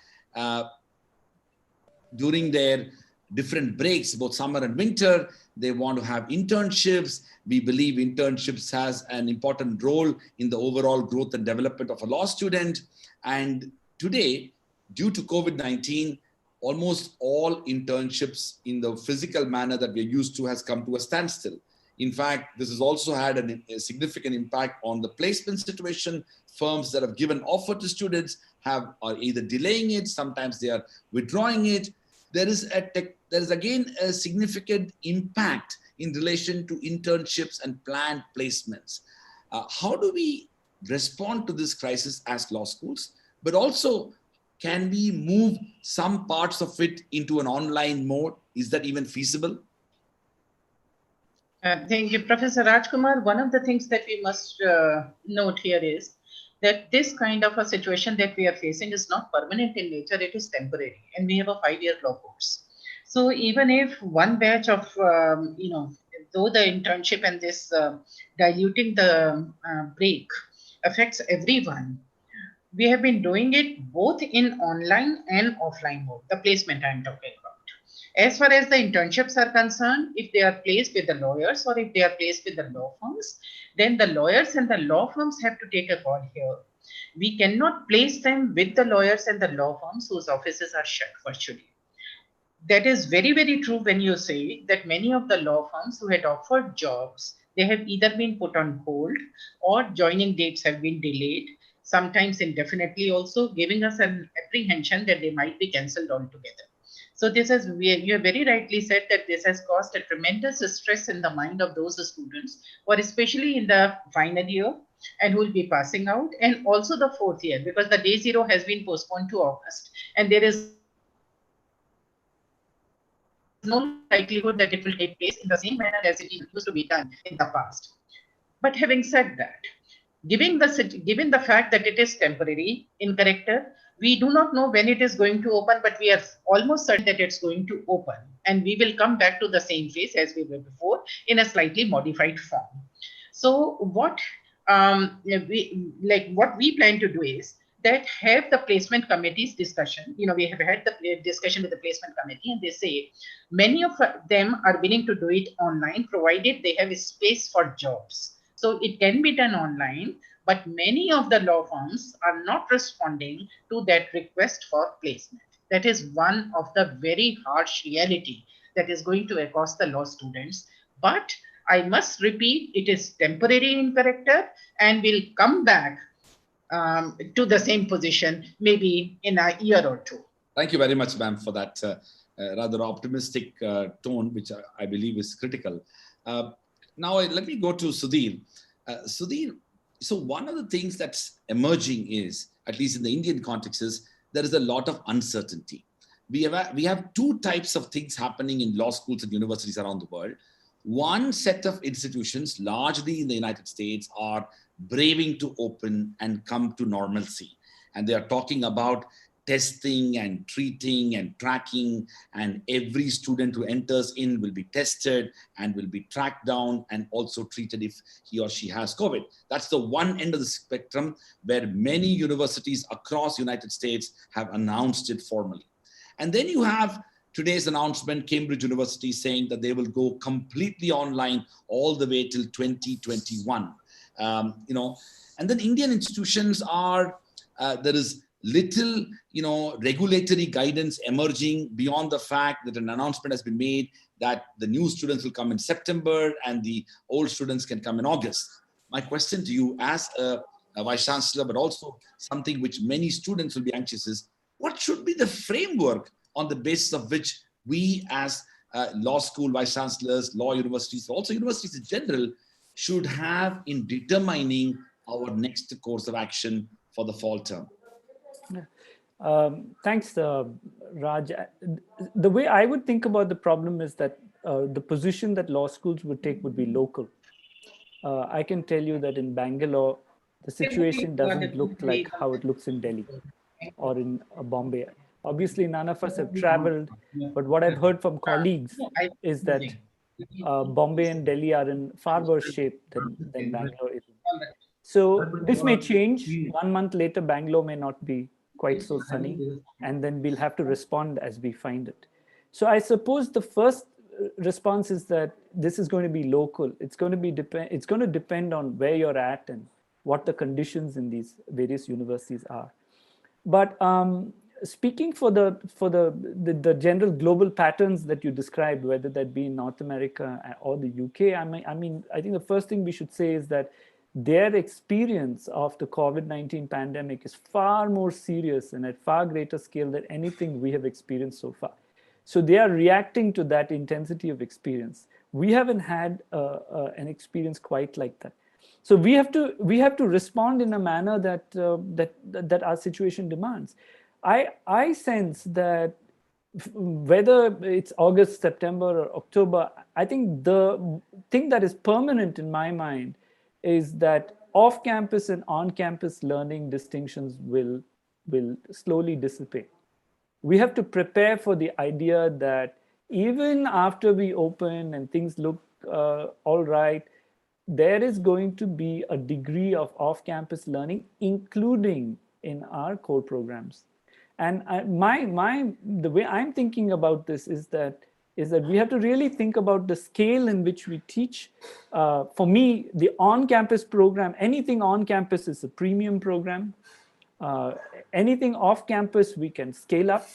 during their different breaks, both summer and winter, they want to have internships. We believe internships has an important role in the overall growth and development of a law student. And today, due to COVID-19, almost all internships in the physical manner that we're used to has come to a standstill. In fact, this has also had a significant impact on the placement situation. Firms that have given offer to students are either delaying it, sometimes they are withdrawing it. There is again a significant impact in relation to internships and planned placements. How do we respond to this crisis as law schools? But also, can we move some parts of it into an online mode? Is that even feasible? Thank you, Professor Rajkumar. One of the things that we must note here is that this kind of a situation that we are facing is not permanent in nature, it is temporary. And we have a 5-year law course. So even if one batch of, though the internship and this diluting the break affects everyone, we have been doing it both in online and offline mode, the placement I'm talking about. As far as the internships are concerned, if they are placed with the lawyers or if they are placed with the law firms, then the lawyers and the law firms have to take a call here. We cannot place them with the lawyers and the law firms whose offices are shut virtually. That is very, very true when you say that many of the law firms who had offered jobs, they have either been put on hold or joining dates have been delayed, sometimes indefinitely also, giving us an apprehension that they might be cancelled altogether. So this is, you have very rightly said that this has caused a tremendous stress in the mind of those students, or especially in the final year and who will be passing out, and also the 4th year, because the day zero has been postponed to August, and there is no likelihood that it will take place in the same manner as it used to be done in the past. But having said that, given the fact that it is temporary in character, we do not know when it is going to open, but we are almost certain that it's going to open. And we will come back to the same phase as we were before in a slightly modified form. So what we plan to do is that have the placement committees discussion. We have had the discussion with the placement committee, and they say many of them are willing to do it online, provided they have a space for jobs. So it can be done online, but many of the law firms are not responding to that request for placement. That is one of the very harsh reality that is going to accost the law students. But I must repeat, it is temporary in character and will come back to the same position, maybe in a year or two. Thank you very much, ma'am, for that rather optimistic tone, which I believe is critical. Now, let me go to Sudhir. Sudhir, so one of the things that's emerging is, at least in the Indian context, is there is a lot of uncertainty. We have two types of things happening in law schools and universities around the world. One set of institutions, largely in the United States, are braving to open and come to normalcy. And they are talking about testing and treating and tracking, and every student who enters in will be tested and will be tracked down and also treated if he or she has COVID. That's the one end of the spectrum where many universities across the United States have announced it formally. And then you have today's announcement, Cambridge University saying that they will go completely online all the way till 2021. And then Indian institutions are, there is little, regulatory guidance emerging beyond the fact that an announcement has been made that the new students will come in September and the old students can come in August. My question to you as a Vice Chancellor, but also something which many students will be anxious is, what should be the framework on the basis of which we as law school Vice Chancellors, law universities, also universities in general, should have in determining our next course of action for the fall term? Thanks, Raj. The way I would think about the problem is that the position that law schools would take would be local. I can tell you that in Bangalore, the situation doesn't look like how it looks in Delhi or in Bombay. Obviously, none of us have traveled, but what I've heard from colleagues is that Bombay and Delhi are in far worse shape than Bangalore is. So this may change. 1 month later, Bangalore may not be quite so sunny, and then we'll have to respond as we find it. So I suppose the first response is that this is going to be local. It's going to depend on where you're at and what the conditions in these various universities are. But speaking for the general global patterns that you described, whether that be in North America or the UK, I think the first thing we should say is that their experience of the COVID-19 pandemic is far more serious and at far greater scale than anything we have experienced so far. So they are reacting to that intensity of experience. We haven't had an experience quite like that. So we have to respond in a manner that our situation demands. I sense that whether it's August, September, or October, I think the thing that is permanent in my mind is that off-campus and on-campus learning distinctions will slowly dissipate. We have to prepare for the idea that even after we open and things look all right, there is going to be a degree of off-campus learning, including in our core programs. And the way I'm thinking about this is that we have to really think about the scale in which we teach. For me, the on-campus program, anything on campus is a premium program. Anything off campus, we can scale up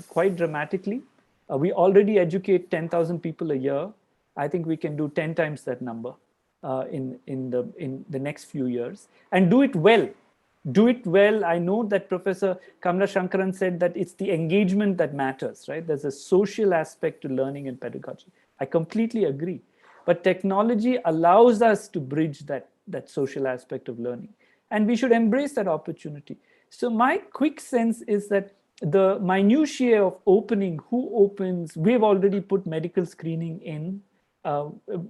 quite dramatically. We already educate 10,000 people a year. I think we can do 10 times that number in the next few years and do it well. Do it well. I know that Professor Kamla Shankaran said that it's the engagement that matters, right? There's a social aspect to learning and pedagogy. I completely agree. But technology allows us to bridge that social aspect of learning. And we should embrace that opportunity. So my quick sense is that the minutiae of opening, who opens, we've already put medical screening in.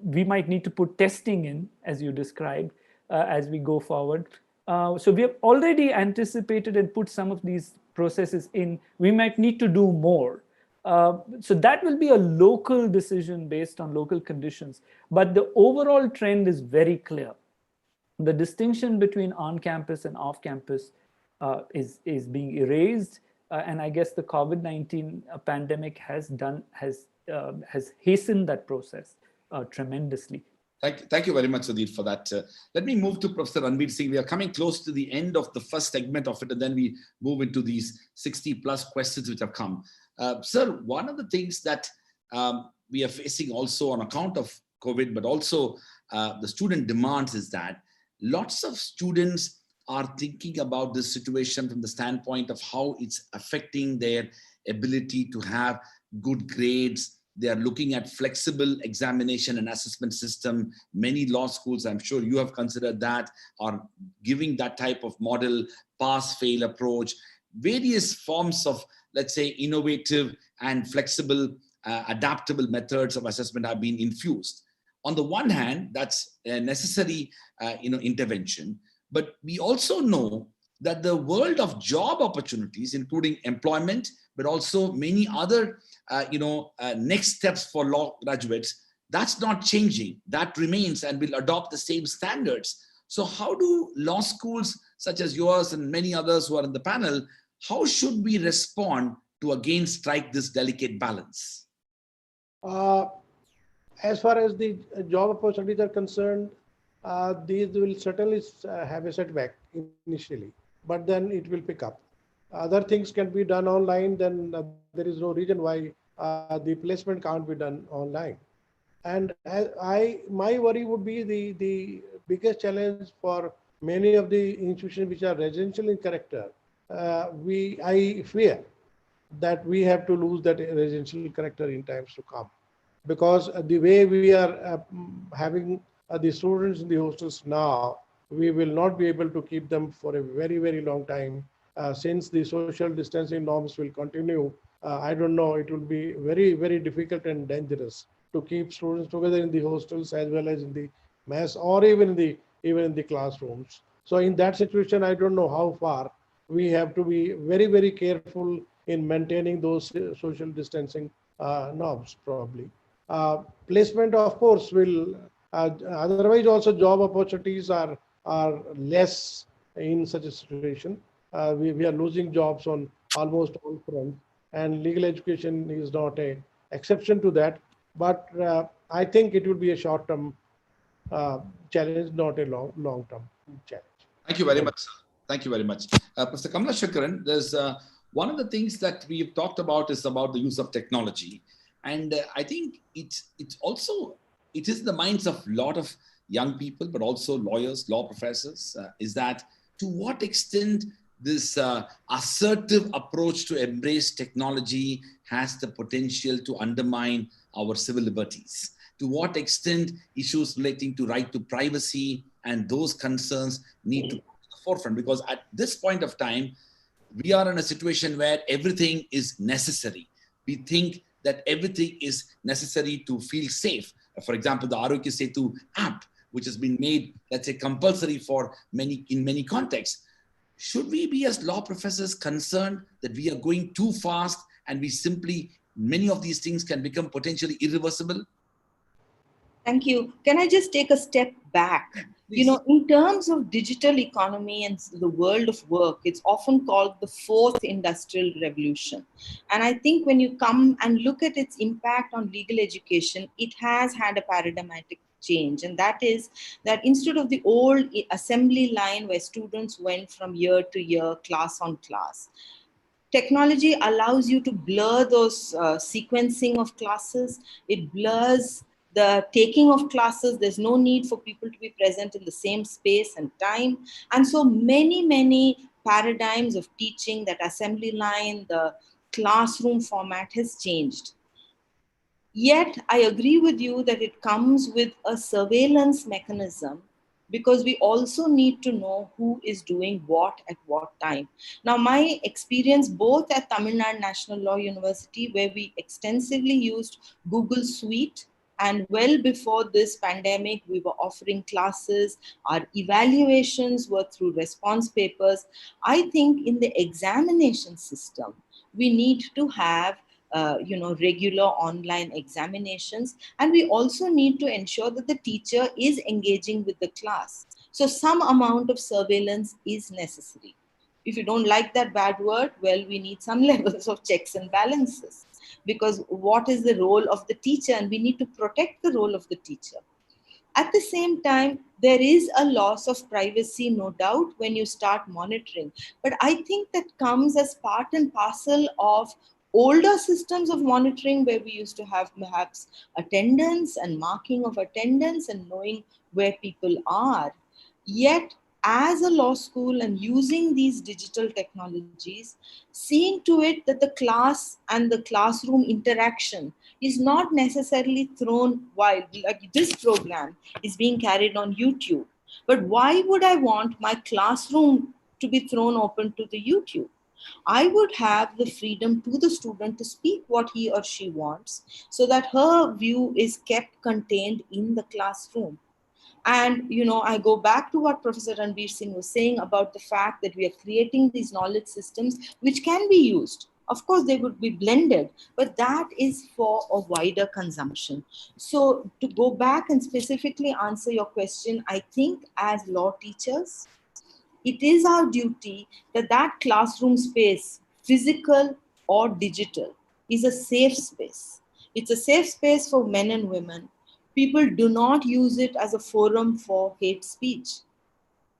We might need to put testing in, as you described, as we go forward. So we have already anticipated and put some of these processes in. We might need to do more. So that will be a local decision based on local conditions. But the overall trend is very clear. The distinction between on-campus and off-campus is being erased. And I guess the COVID-19 pandemic has hastened that process tremendously. Thank you very much, Sudhir, for that. Let me move to Professor Ranveer Singh. We are coming close to the end of the first segment of it, and then we move into these 60 plus questions which have come. Sir, one of the things that we are facing also on account of COVID, but also the student demands is that lots of students are thinking about this situation from the standpoint of how it's affecting their ability to have good grades. They are looking at flexible examination and assessment system. Many law schools, I'm sure you have considered that, are giving that type of model, pass-fail approach, various forms of, let's say, innovative and flexible, adaptable methods of assessment have been infused. On the one hand, that's a necessary intervention, but we also know that the world of job opportunities, including employment, but also many other next steps for law graduates, that's not changing. That remains and will adopt the same standards. So how do law schools such as yours and many others who are in the panel, how should we respond to again strike this delicate balance? As far as the job opportunities are concerned, these will certainly have a setback initially, but then it will pick up. Other things can be done online, then there is no reason why the placement can't be done online. And my worry would be the biggest challenge for many of the institutions which are residential in character. I fear that we have to lose that residential character in times to come, because the way we are having the students in the hostels now, we will not be able to keep them for a very, very long time. Since the social distancing norms will continue, I don't know, it will be very, very difficult and dangerous to keep students together in the hostels as well as in the mess, or even in the classrooms. So in that situation, I don't know how far we have to be very, very careful in maintaining those social distancing norms probably. Placement, of course, will otherwise also job opportunities are less in such a situation. We are losing jobs on almost all fronts, and legal education is not an exception to that. But I think it will be a short-term challenge, not a long-term challenge. Thank you very much, sir. Thank you very much. Professor Kamla Shankaran, there's one of the things that we've talked about is about the use of technology. And I think it is the minds of a lot of young people, but also lawyers, law professors, is that to what extent this assertive approach to embrace technology has the potential to undermine our civil liberties. To what extent issues relating to right to privacy and those concerns need to come to the forefront, because at this point of time, we are in a situation where everything is necessary. We think that everything is necessary to feel safe. For example, the Arogya Setu app, which has been made, let's say, compulsory for in many contexts. Should we be as law professors concerned that we are going too fast and many of these things can become potentially irreversible? Thank you. Can I just take a step back? Please. In terms of digital economy and the world of work, it's often called the fourth industrial revolution. And I think when you come and look at its impact on legal education, it has had a paradigmatic change. And that is that instead of the old assembly line where students went from year to year, class on class, technology allows you to blur those sequencing of classes. It blurs the taking of classes. There's no need for people to be present in the same space and time. And so many paradigms of teaching, that assembly line, the classroom format has changed. Yet I agree with you that it comes with a surveillance mechanism, because we also need to know who is doing what at what time. Now, my experience both at Tamil Nadu National Law University, where we extensively used Google Suite, and well before this pandemic, we were offering classes. Our evaluations were through response papers. I think in the examination system, we need to have regular online examinations. And we also need to ensure that the teacher is engaging with the class. So some amount of surveillance is necessary. If you don't like that bad word, well, we need some levels of checks and balances, because what is the role of the teacher? And we need to protect the role of the teacher. At the same time, there is a loss of privacy, no doubt, when you start monitoring. But I think that comes as part and parcel of older systems of monitoring, where we used to have perhaps attendance and marking of attendance and knowing where people are. Yet as a law school and using these digital technologies, seeing to it that the class and the classroom interaction is not necessarily thrown while, like this program is being carried on YouTube. But why would I want my classroom to be thrown open to the YouTube? I would have the freedom to the student to speak what he or she wants so that her view is kept contained in the classroom. And, I go back to what Professor Ranbir Singh was saying about the fact that we are creating these knowledge systems which can be used. Of course, they would be blended, but that is for a wider consumption. So to go back and specifically answer your question, I think as law teachers, it is our duty that that classroom space, physical or digital, is a safe space. It's a safe space for men and women. People do not use it as a forum for hate speech.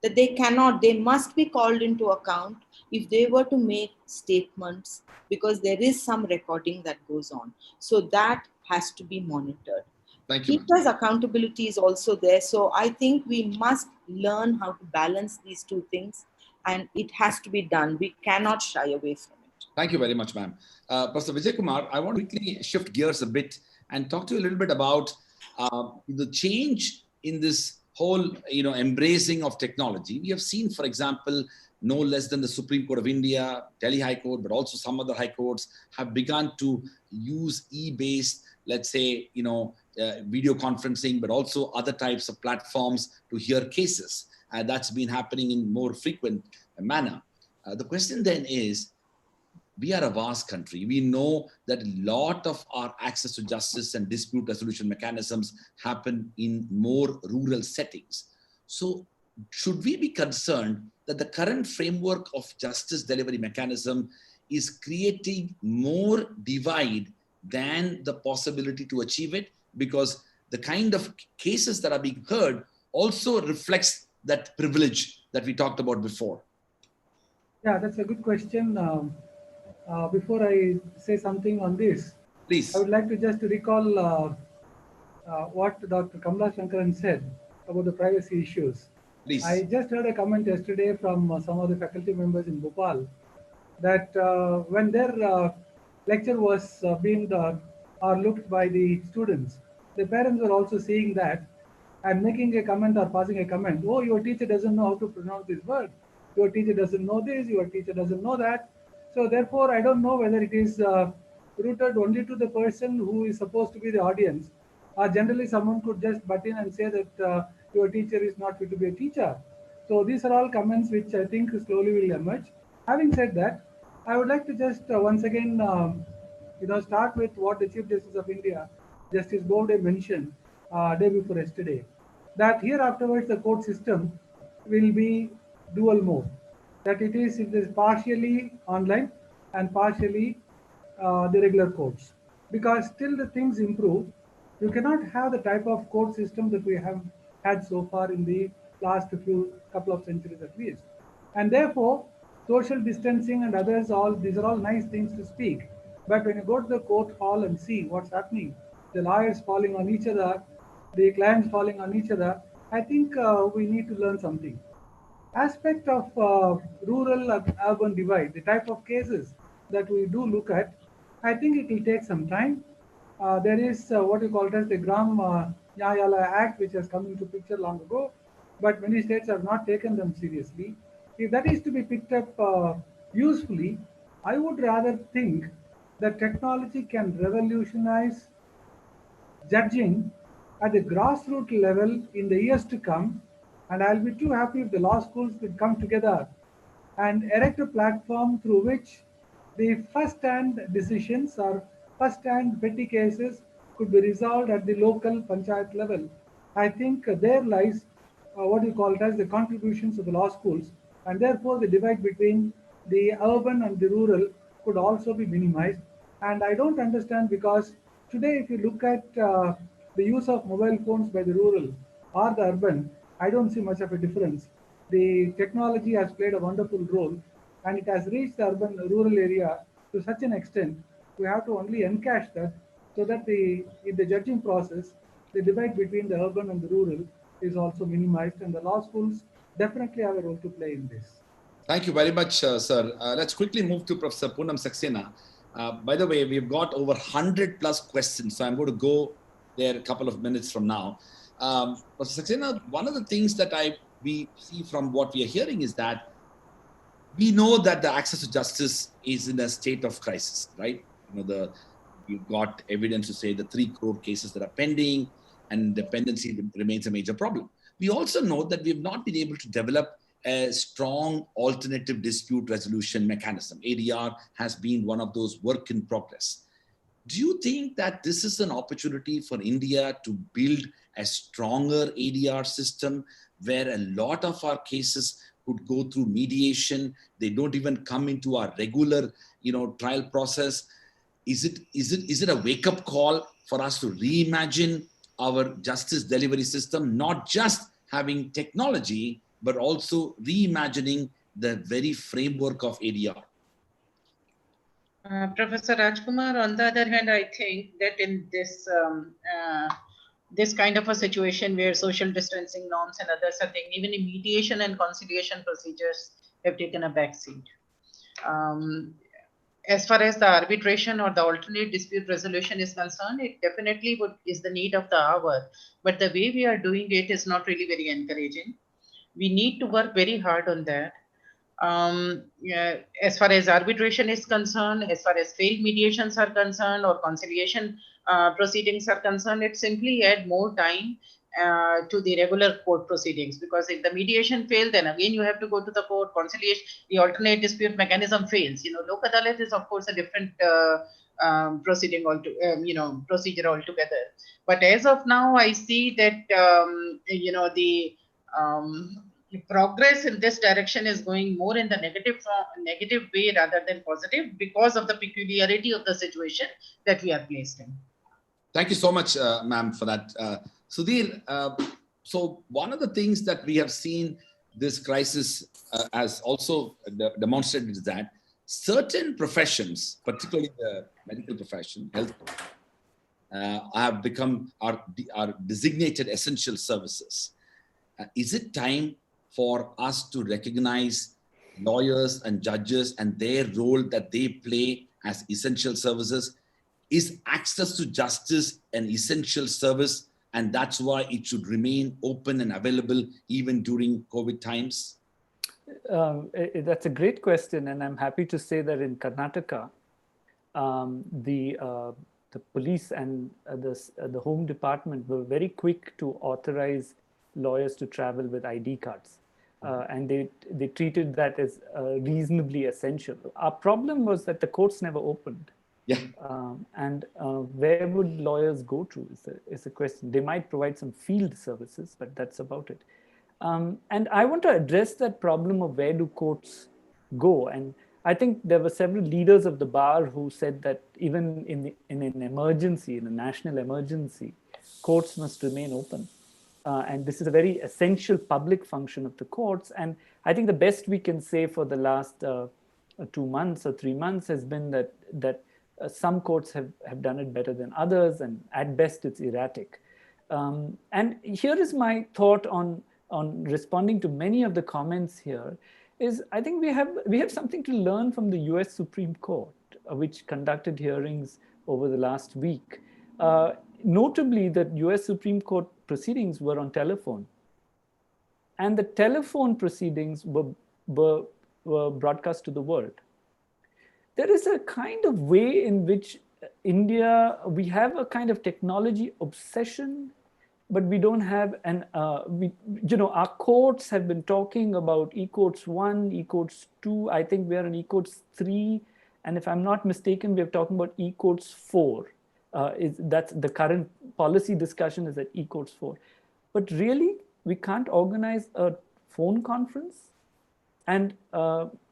That they must be called into account if they were to make statements, because there is some recording that goes on. So that has to be monitored. Thank you. Teachers' accountability is also there. So I think we must learn how to balance these two things, and it has to be done. We cannot shy away from it. Thank you very much, ma'am. Professor Vijay Kumar, I want to quickly shift gears a bit and talk to you a little bit about the change in this whole, embracing of technology. We have seen, for example, no less than the Supreme Court of India, Delhi High Court, but also some other high courts have begun to use e-based, let's say, video conferencing, but also other types of platforms to hear cases. That's been happening in more frequent manner. The question then is, we are a vast country. We know that a lot of our access to justice and dispute resolution mechanisms happen in more rural settings. So should we be concerned that the current framework of justice delivery mechanism is creating more divide than the possibility to achieve it? Because the kind of cases that are being heard also reflects that privilege that we talked about before. Yeah, that's a good question. Before I say something on this, please, I would like to just recall what Dr. Kamla Shankaran said about the privacy issues. Please. I just heard a comment yesterday from some of the faculty members in Bhopal that when their lecture was being or looked by the students, the parents were also seeing that and making a comment or passing a comment. Oh, your teacher doesn't know how to pronounce this word. Your teacher doesn't know this. Your teacher doesn't know that. So therefore, I don't know whether it is rooted only to the person who is supposed to be the audience, or generally someone could just butt in and say that your teacher is not fit to be a teacher. So these are all comments which I think slowly will emerge. Having said that, I would like to just once again, start with what the Chief Justice of India, Justice Borde, mentioned day before yesterday, that here afterwards the court system will be dual mode. That it is partially online and partially the regular courts. Because till the things improve, you cannot have the type of court system that we have had so far in the last couple of centuries at least. And therefore, social distancing and others, these are all nice things to speak. But when you go to the court hall and see what's happening, the lawyers falling on each other, the clients falling on each other, I think we need to learn something. Aspect of rural and urban divide, the type of cases that we do look at, I think it will take some time. There is what you call it as the Gram Nyayala Act, which has come into picture long ago, but many states have not taken them seriously. If that is to be picked up usefully, I would rather think that technology can revolutionize judging at the grassroots level in the years to come, and I'll be too happy if the law schools could come together and erect a platform through which the first-hand decisions or first-hand petty cases could be resolved at the local panchayat level. I think there lies what you call it as the contributions of the law schools, and therefore the divide between the urban and the rural could also be minimized. And I don't understand, because today if you look at the use of mobile phones by the rural or the urban, I don't see much of a difference. The technology has played a wonderful role, and it has reached the urban rural area to such an extent we have to only encash that, so that in the judging process, the divide between the urban and the rural is also minimized, and the law schools definitely have a role to play in this. Thank you very much, sir. Let's quickly move to Professor Poonam Saxena. By the way, we've got over 100 plus questions, so I'm going to go there a couple of minutes from now. Professor Saxena, one of the things that we see from what we are hearing is that we know that the access to justice is in a state of crisis, right? We've got evidence to say the 3 crore cases that are pending, and dependency remains a major problem. We also know that we have not been able to develop a strong alternative dispute resolution mechanism. ADR has been one of those work in progress. Do you think that this is an opportunity for India to build a stronger ADR system where a lot of our cases could go through mediation? They don't even come into our regular, trial process. Is it a wake-up call for us to reimagine our justice delivery system, not just having technology, but also reimagining the very framework of ADR? Professor Rajkumar, on the other hand, I think that in this kind of a situation where social distancing norms and others are taking, even in mediation and conciliation procedures have taken a backseat. As far as the arbitration or the alternate dispute resolution is concerned, it definitely is the need of the hour. But the way we are doing it is not really very encouraging. We need to work very hard on that. As far as arbitration is concerned, as far as failed mediations are concerned, or conciliation proceedings are concerned, it simply add more time to the regular court proceedings, because if the mediation fails, then again you have to go to the court. Conciliation, the alternate dispute mechanism fails. Lok adalat is of course a different procedure altogether. But as of now, I see that the progress in this direction is going more in the negative way rather than positive, because of the peculiarity of the situation that we are placed in. Thank you so much, ma'am, for that. Sudhir, so one of the things that we have seen this crisis has also demonstrated is that certain professions, particularly the medical profession, health, have become our designated essential services. Is it time for us to recognize lawyers and judges and their role that they play as essential services? Is access to justice an essential service, and that's why it should remain open and available even during COVID times? That's a great question, and I'm happy to say that in Karnataka, the police and the Home Department were very quick to authorize lawyers to travel with ID cards. And they treated that as reasonably essential. Our problem was that the courts never opened. Yeah. And where would lawyers go to is a question. They might provide some field services, but that's about it. And I want to address that problem of where do courts go. And I think there were several leaders of the bar who said that even in an emergency, in a national emergency, courts must remain open. And this is a very essential public function of the courts. And I think the best we can say for the last 2 months or 3 months has been that some courts have done it better than others, and at best it's erratic. And here is my thought on responding to many of the comments here is I think we have something to learn from the US Supreme Court, which conducted hearings over the last week. Notably, the US Supreme Court proceedings were on telephone. And the telephone proceedings were broadcast to the world. There is a kind of way in which India, we have a kind of technology obsession, but we don't have our courts have been talking about e-courts 1, e-courts 2. I think we are in e-courts 3. And if I'm not mistaken, we're talking about e-courts 4. That's the current policy discussion is at e-courts 4. But really, we can't organize a phone conference. And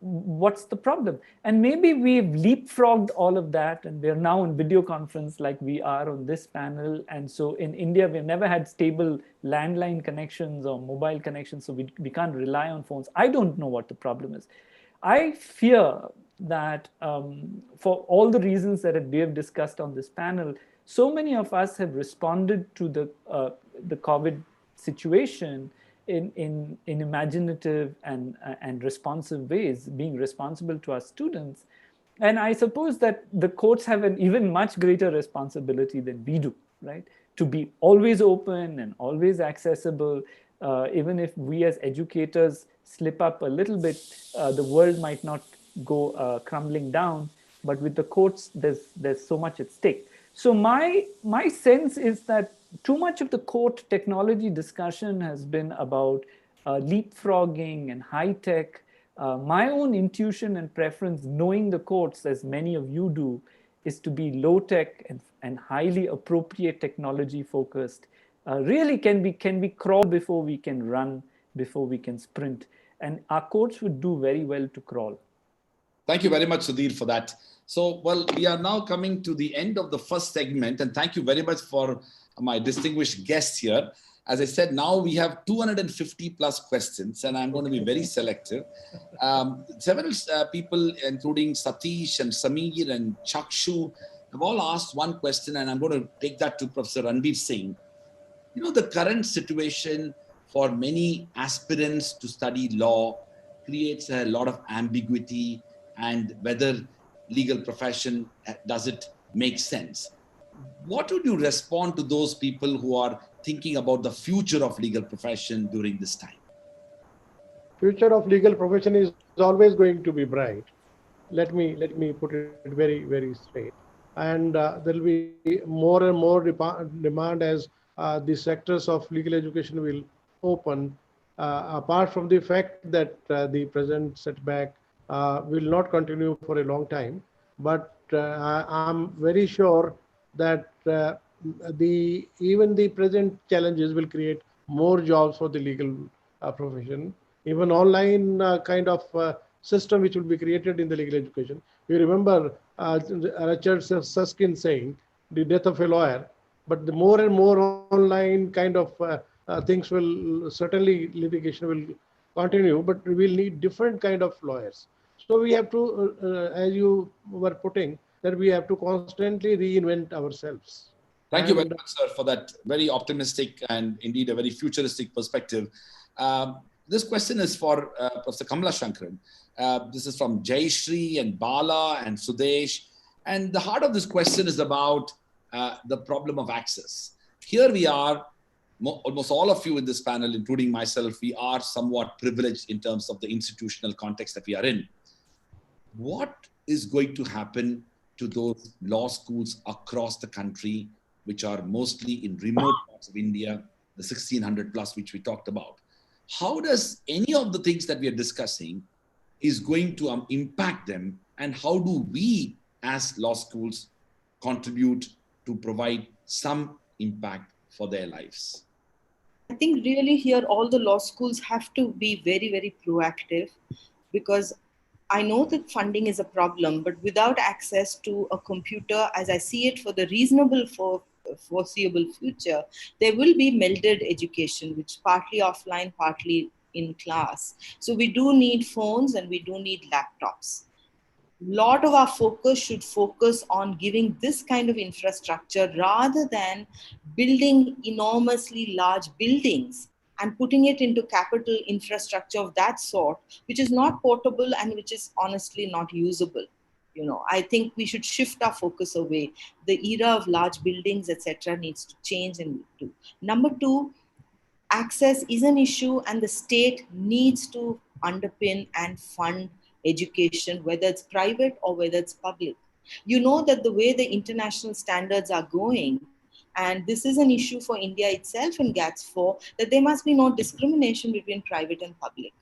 what's the problem? And maybe we've leapfrogged all of that, and we're now in video conference like we are on this panel. And so in India, we've never had stable landline connections or mobile connections, so we can't rely on phones. I don't know what the problem is. I fear that for all the reasons that we have discussed on this panel, so many of us have responded to the COVID situation in imaginative and responsive ways, being responsible to our students. And I suppose that the courts have an even much greater responsibility than we do, right? To be always open and always accessible. Even if we as educators slip up a little bit, the world might not go crumbling down. But with the courts, there's so much at stake. So my sense is that too much of the court technology discussion has been about leapfrogging and high tech. My own intuition and preference, knowing the courts as many of you do, is to be low tech and highly appropriate technology focused. Really can we crawl before we can run, before we can sprint. And our courts would do very well to crawl. Thank you very much, Sudhir, for that. So, well, we are now coming to the end of the first segment, and thank you very much for my distinguished guests here. As I said, now we have 250 plus questions, and I'm going to be very selective. Several people, including Satish and Sameer and Chakshu, have all asked one question, and I'm going to take that to Professor Ranbir Singh. You know, the current situation for many aspirants to study law creates a lot of ambiguity, and whether legal profession, does it make sense? What would you respond to those people who are thinking about the future of legal profession during this time? Future of legal profession is always going to be bright. Let me put it very, very straight. And there will be more and more demand as the sectors of legal education will open. Apart from the fact that the present setback will not continue for a long time, but I'm very sure that even the present challenges will create more jobs for the legal profession. Even online kind of system which will be created in the legal education. You remember Richard Susskind saying, "The death of a lawyer," but the more and more online kind of things will certainly litigation will continue, but we will need different kind of lawyers. So we have to, as you were putting, that we have to constantly reinvent ourselves. Thank you very much, sir, for that very optimistic and indeed a very futuristic perspective. This question is for Professor Kamla Shankaran. This is from Jayashree and Bala and Sudesh. And the heart of this question is about the problem of access. Here we are, almost all of you in this panel, including myself, we are somewhat privileged in terms of the institutional context that we are in. What is going to happen to those law schools across the country, which are mostly in remote parts of India, the 1600 plus, which we talked about? How does any of the things that we are discussing is going to impact them, and how do we as law schools contribute to provide some impact for their lives? I think really here all the law schools have to be very, very proactive, because I know that funding is a problem, but without access to a computer, as I see it, for the reasonable foreseeable future, there will be melded education, which partly offline, partly in class. So we do need phones and we do need laptops. A lot of our focus should focus on giving this kind of infrastructure rather than building enormously large buildings and putting it into capital infrastructure of that sort, which is not portable and which is honestly not usable. You know, I think we should shift our focus away. The era of large buildings, etc., needs to change. And number two, access is an issue, and the state needs to underpin and fund education, whether it's private or whether it's public. You know that the way the international standards are going, and this is an issue for India itself in GATS 4, that there must be no discrimination between private and public.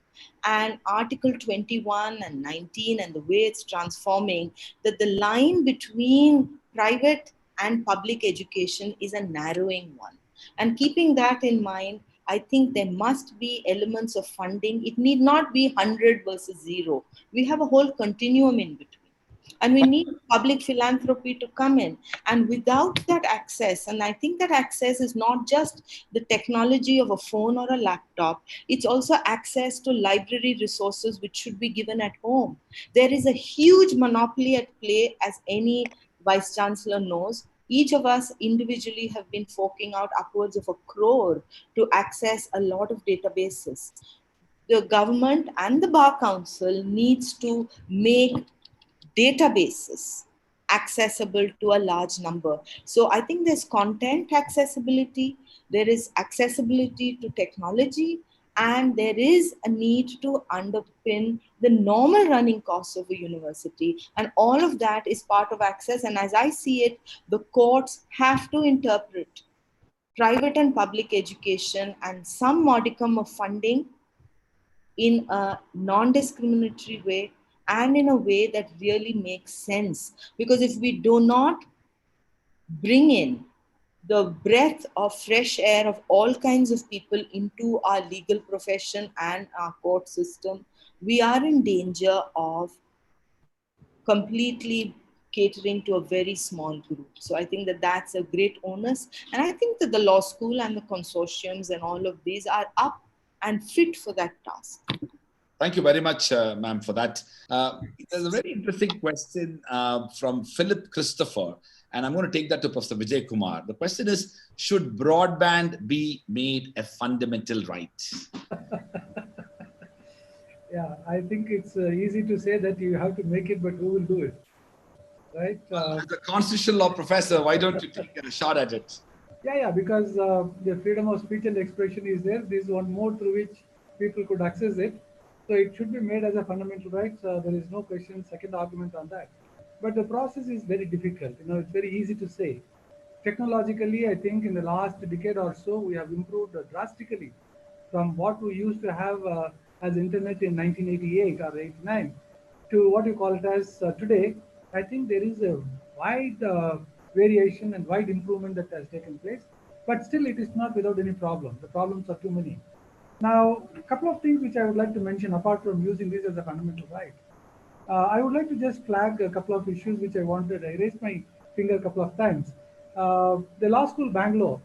And Article 21 and 19 and the way it's transforming, that the line between private and public education is a narrowing one. And keeping that in mind, I think there must be elements of funding. It need not be 100 versus 0. We have a whole continuum in between. And we need public philanthropy to come in. And without that access, and I think that access is not just the technology of a phone or a laptop, it's also access to library resources which should be given at home. There is a huge monopoly at play, as any vice chancellor knows, Each of us individually have been forking out upwards of 1 crore to access a lot of databases. The government and the Bar Council needs to make databases accessible to a large number. So I think there's content accessibility, there is accessibility to technology, and there is a need to underpin the normal running costs of a university. And all of that is part of access. And as I see it, the courts have to interpret private and public education and some modicum of funding in a non-discriminatory way and in a way that really makes sense. Because if we do not bring in the breath of fresh air of all kinds of people into our legal profession and our court system, we are in danger of completely catering to a very small group. So I think that that's a great onus. And I think that the law school and the consortiums and all of these are up and fit for that task. Thank you very much, ma'am, for that. There's a very interesting question from Philip Christopher, and I'm going to take that to Professor Vijay Kumar. The question is, should broadband be made a fundamental right? Yeah, I think it's easy to say that you have to make it, but who will do it, right? As a constitutional law professor, why don't you take a shot at it? Yeah, because the freedom of speech and expression is there. This is one mode through which people could access it. So it should be made as a fundamental right. There is no question, second argument on that. But the process is very difficult. It's very easy to say. Technologically, I think in the last decade or so, we have improved drastically from what we used to have as internet in 1988 or 89 to what you call it as today. I think there is a wide variation and wide improvement that has taken place, but still it is not without any problem. The problems are too many. Now, a couple of things which I would like to mention apart from using this as a fundamental right. I would like to just flag a couple of issues which I wanted. I raised my finger a couple of times. The law school Bangalore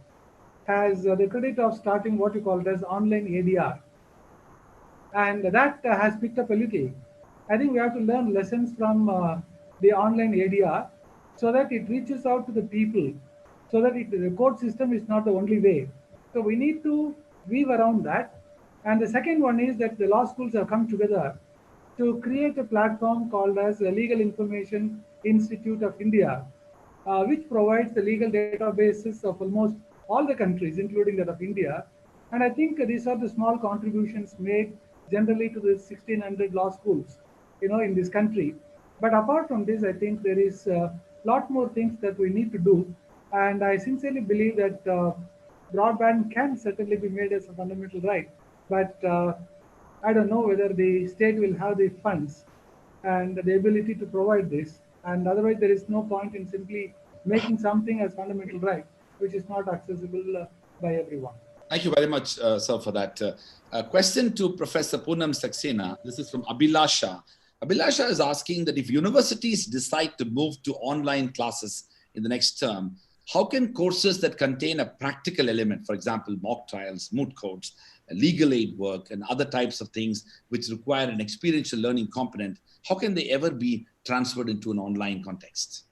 has the credit of starting what you call it as online ADR. And that has picked up a little. I think we have to learn lessons from the online ADR so that it reaches out to the people, so that the court system is not the only way. So we need to weave around that. And the second one is that the law schools have come together to create a platform called as the Legal Information Institute of India, which provides the legal databases of almost all the countries, including that of India. And I think these are the small contributions made generally to the 1600 law schools, in this country. But apart from this, I think there is a lot more things that we need to do. And I sincerely believe that broadband can certainly be made as a fundamental right. But I don't know whether the state will have the funds and the ability to provide this. And otherwise, there is no point in simply making something as fundamental right, which is not accessible by everyone. Thank you very much, sir, for that. A question to Professor Poonam Saxena. This is from Abhilasha. Abhilasha is asking that if universities decide to move to online classes in the next term, how can courses that contain a practical element, for example, mock trials, moot courts, legal aid work, and other types of things which require an experiential learning component, how can they ever be transferred into an online context?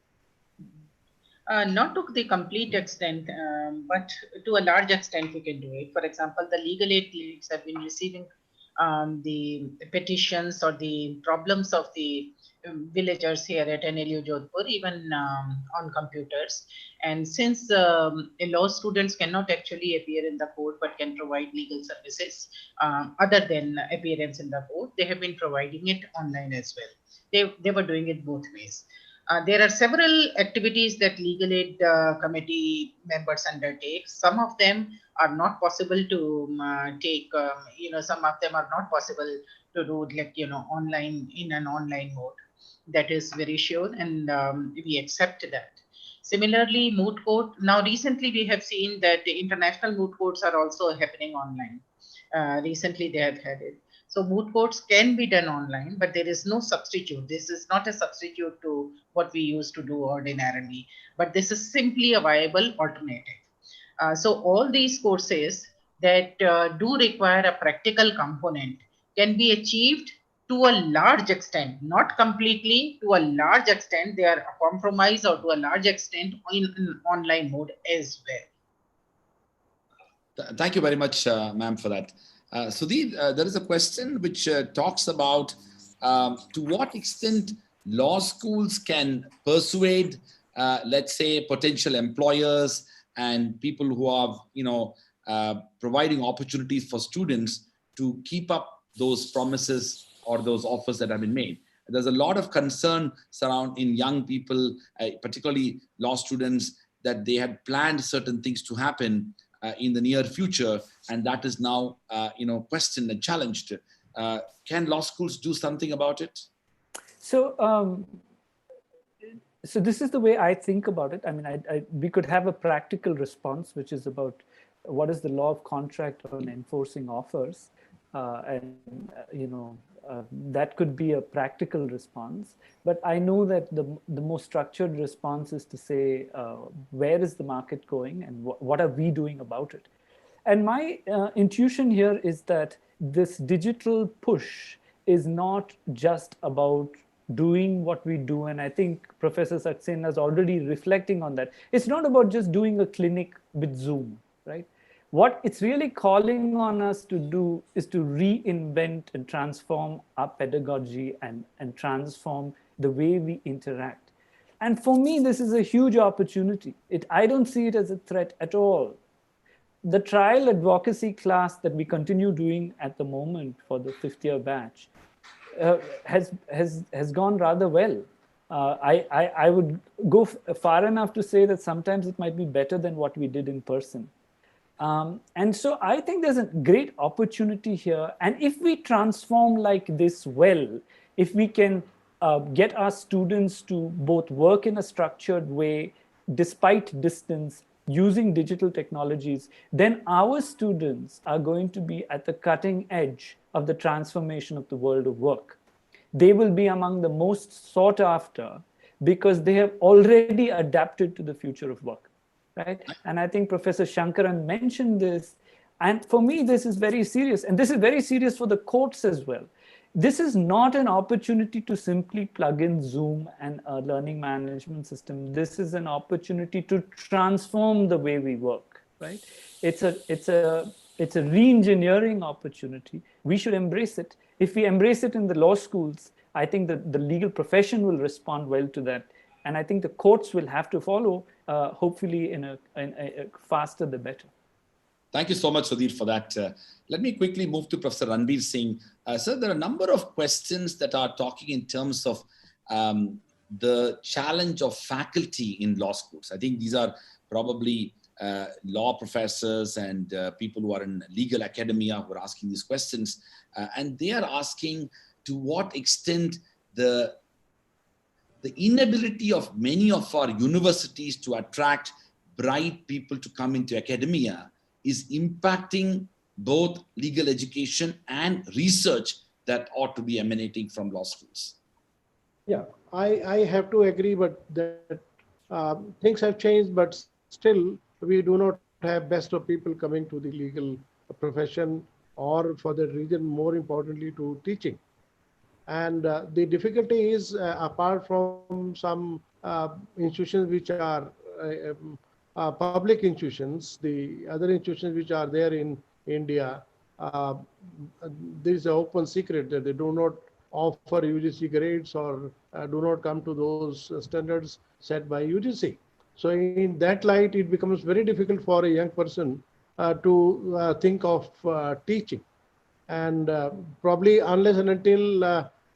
Not to the complete extent, but to a large extent we can do it. For example, the legal aid clinics have been receiving the petitions or the problems of the villagers here at NLU Jodhpur, even on computers. And since law students cannot actually appear in the court but can provide legal services other than appearance in the court, they have been providing it online as well. They were doing it both ways. There are several activities that legal aid committee members undertake. Some of them are not possible to take, some of them are not possible to do like, online in an online mode. That is very sure, and we accept that. Similarly, moot court. Now, recently we have seen that the international moot courts are also happening online. Recently they have had it. So moot courts can be done online, but there is no substitute. This is not a substitute to what we used to do ordinarily, but this is simply a viable alternative. So all these courses that do require a practical component can be achieved to a large extent, not completely, to a large extent, they are compromised, or to a large extent in online mode as well. Thank you very much, ma'am, for that. Sudhir, there is a question which talks about to what extent law schools can persuade, let's say, potential employers and people who are, providing opportunities for students to keep up those promises or those offers that have been made. There's a lot of concern in young people, particularly law students, that they had planned certain things to happen in the near future, and that is now, questioned and challenged. Can law schools do something about it? So this is the way I think about it. I mean, we could have a practical response, which is about what is the law of contract on enforcing offers, that could be a practical response. But I know that the most structured response is to say, where is the market going and what are we doing about it? And my intuition here is that this digital push is not just about doing what we do. And I think Professor Saxena is already reflecting on that. It's not about just doing a clinic with Zoom, right? What it's really calling on us to do is to reinvent and transform our pedagogy and transform the way we interact. And for me, this is a huge opportunity. I don't see it as a threat at all. The trial advocacy class that we continue doing at the moment for the 5th year batch has gone rather well. I would go far enough to say that sometimes it might be better than what we did in person. And so I think there's a great opportunity here. And if we transform like this well, if we can get our students to both work in a structured way, despite distance, using digital technologies, then our students are going to be at the cutting edge of the transformation of the world of work. They will be among the most sought after because they have already adapted to the future of work. Right? And I think Professor Shankaran mentioned this. And for me, this is very serious. And this is very serious for the courts as well. This is not an opportunity to simply plug in Zoom and a learning management system. This is an opportunity to transform the way we work, right? It's a re-engineering opportunity. We should embrace it. If we embrace it in the law schools, I think that the legal profession will respond well to that. And I think the courts will have to follow, hopefully in a faster the better. Thank you so much, Sudhir, for that. Let me quickly move to Professor Ranbir Singh. Sir, there are a number of questions that are talking in terms of the challenge of faculty in law schools. I think these are probably law professors and people who are in legal academia who are asking these questions. And they are asking to what extent the inability of many of our universities to attract bright people to come into academia is impacting both legal education and research that ought to be emanating from law schools. Yeah, I have to agree, but that things have changed, but still we do not have best of people coming to the legal profession, or for that reason, more importantly, to teaching. And the difficulty is, apart from some institutions which are public institutions, the other institutions which are there in India, there is an open secret that they do not offer UGC grades or do not come to those standards set by UGC. So in that light, it becomes very difficult for a young person to think of teaching. And probably unless and until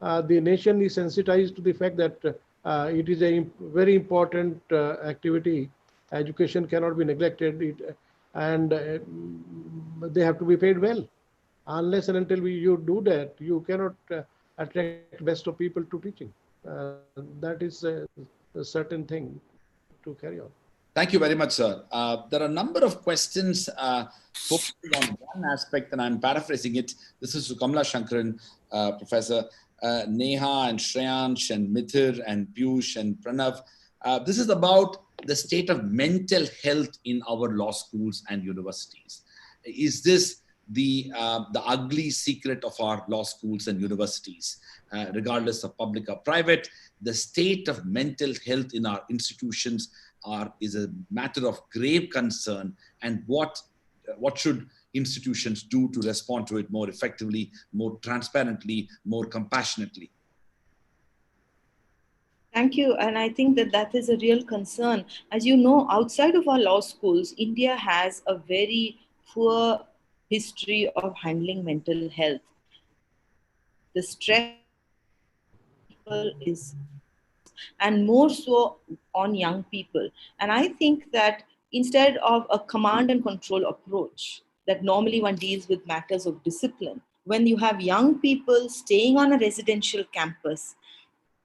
the nation is sensitized to the fact that it is a very important activity, education cannot be neglected, and they have to be paid well. Unless and until you do that, you cannot attract best of people to teaching. That is a certain thing to carry on. Thank you very much, sir. There are a number of questions focusing on one aspect, and I'm paraphrasing it. This is to Kamla Shankaran, Professor. Neha and Shreyansh and Mithir and Piyush and Pranav. This is about the state of mental health in our law schools and universities. Is this the ugly secret of our law schools and universities, regardless of public or private. The state of mental health in our institutions is a matter of grave concern, and what should institutions do to respond to it more effectively, more transparently, more compassionately? Thank you. And I think that that is a real concern. As you know, outside of our law schools, India has a very poor history of handling mental health. The stress people is, and more so on young people. And I think that instead of a command and control approach that normally one deals with matters of discipline, when you have young people staying on a residential campus,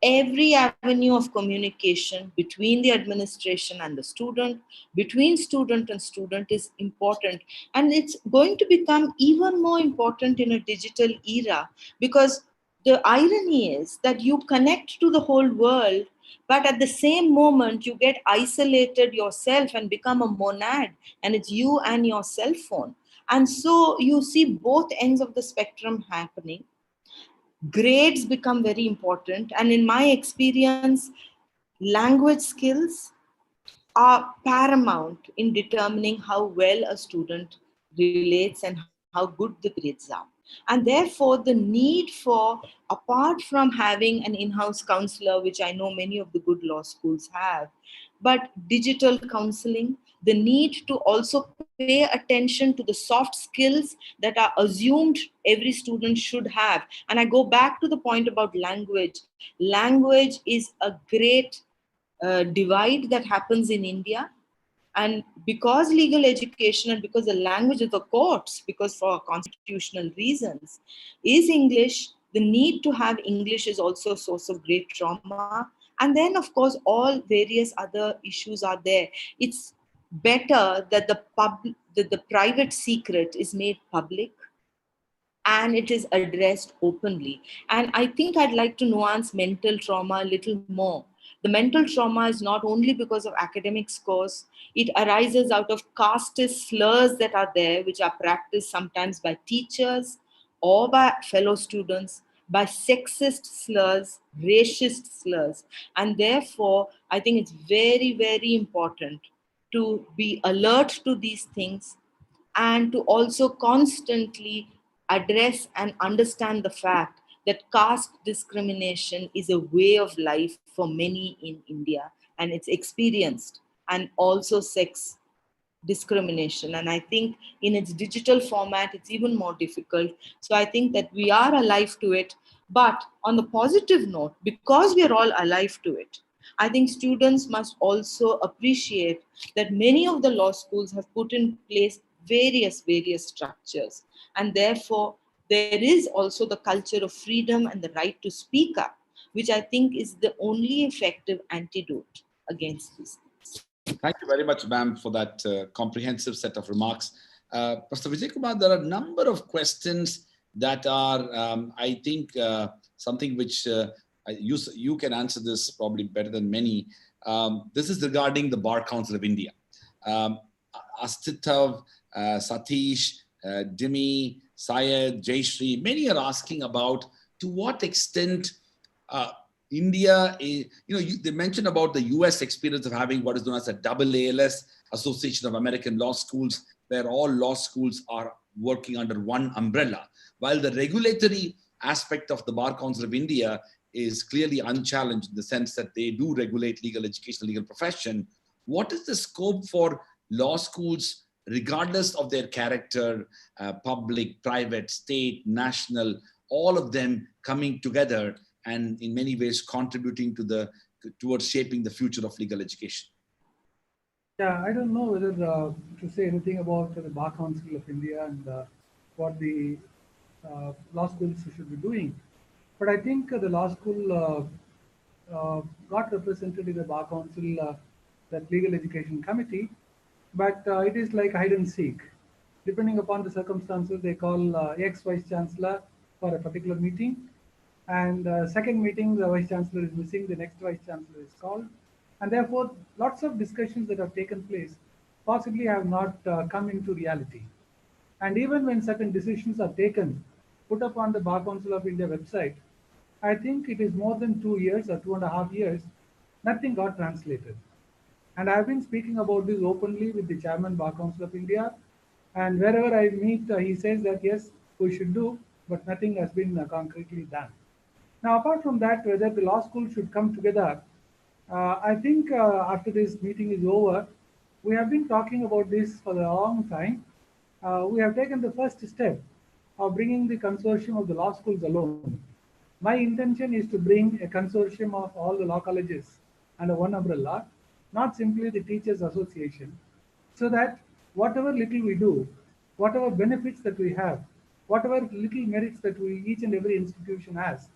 every avenue of communication between the administration and the student, between student and student, is important. And it's going to become even more important in a digital era, because the irony is that you connect to the whole world, but at the same moment you get isolated yourself and become a monad, and it's you and your cell phone. And so you see both ends of the spectrum happening. Grades become very important, and in my experience, language skills are paramount in determining how well a student relates and how good the grades are. And therefore, the need for, apart from having an in-house counselor, which I know many of the good law schools have, but digital counseling, the need to also pay attention to the soft skills that are assumed every student should have. And I go back to the point about language. Language is a great divide that happens in India. And because legal education and because the language of the courts, because for constitutional reasons, is English, the need to have English is also a source of great trauma. And then, of course, all various other issues are there. It's better that the private secret is made public and it is addressed openly. And I think I'd like to nuance mental trauma a little more. The mental trauma is not only because of academic scores, it arises out of casteist slurs that are there, which are practiced sometimes by teachers or by fellow students, by sexist slurs, racist slurs. And therefore, I think it's very, very important to be alert to these things and to also constantly address and understand the fact that caste discrimination is a way of life for many in India, and it's experienced, and also sex discrimination. And I think in its digital format, it's even more difficult. So I think that we are alive to it. But on the positive note, because we are all alive to it, I think students must also appreciate that many of the law schools have put in place various structures. And therefore, there is also the culture of freedom and the right to speak up, which I think is the only effective antidote against these things. Thank you very much, ma'am, for that comprehensive set of remarks. Pastor Vijay Kumar, there are a number of questions that are, I think, something which you can answer this probably better than many. This is regarding the Bar Council of India. Astitav, Satish, Dimi, Syed, Jayashri, many are asking about to what extent India is, they mentioned about the US experience of having what is known as a AALS, Association of American Law Schools, where all law schools are working under one umbrella. While the regulatory aspect of the Bar Council of India is clearly unchallenged in the sense that they do regulate legal education, legal profession, what is the scope for law schools, regardless of their character, public, private, state, national, all of them coming together and in many ways contributing towards shaping the future of legal education? Yeah, I don't know whether to say anything about the Bar Council of India and what the law schools should be doing. But I think the law school got represented in the Bar Council, that legal education committee, but it is like hide and seek. Depending upon the circumstances, they call ex-vice chancellor for a particular meeting, and second meeting, the vice chancellor is missing, the next vice chancellor is called, and therefore lots of discussions that have taken place possibly have not come into reality. And even when certain decisions are taken, put up on the Bar Council of India website, I think it is more than 2 years or 2.5 years, nothing got translated. And I've been speaking about this openly with the Chairman Bar Council of India. And wherever I meet, he says that yes, we should do, but nothing has been concretely done. Now, apart from that, whether the law school should come together, I think after this meeting is over, we have been talking about this for a long time. We have taken the first step of bringing the consortium of the law schools alone. My intention is to bring a consortium of all the law colleges under one umbrella, not simply the Teachers Association, so that whatever little we do, whatever benefits that we have, whatever little merits that each and every institution has,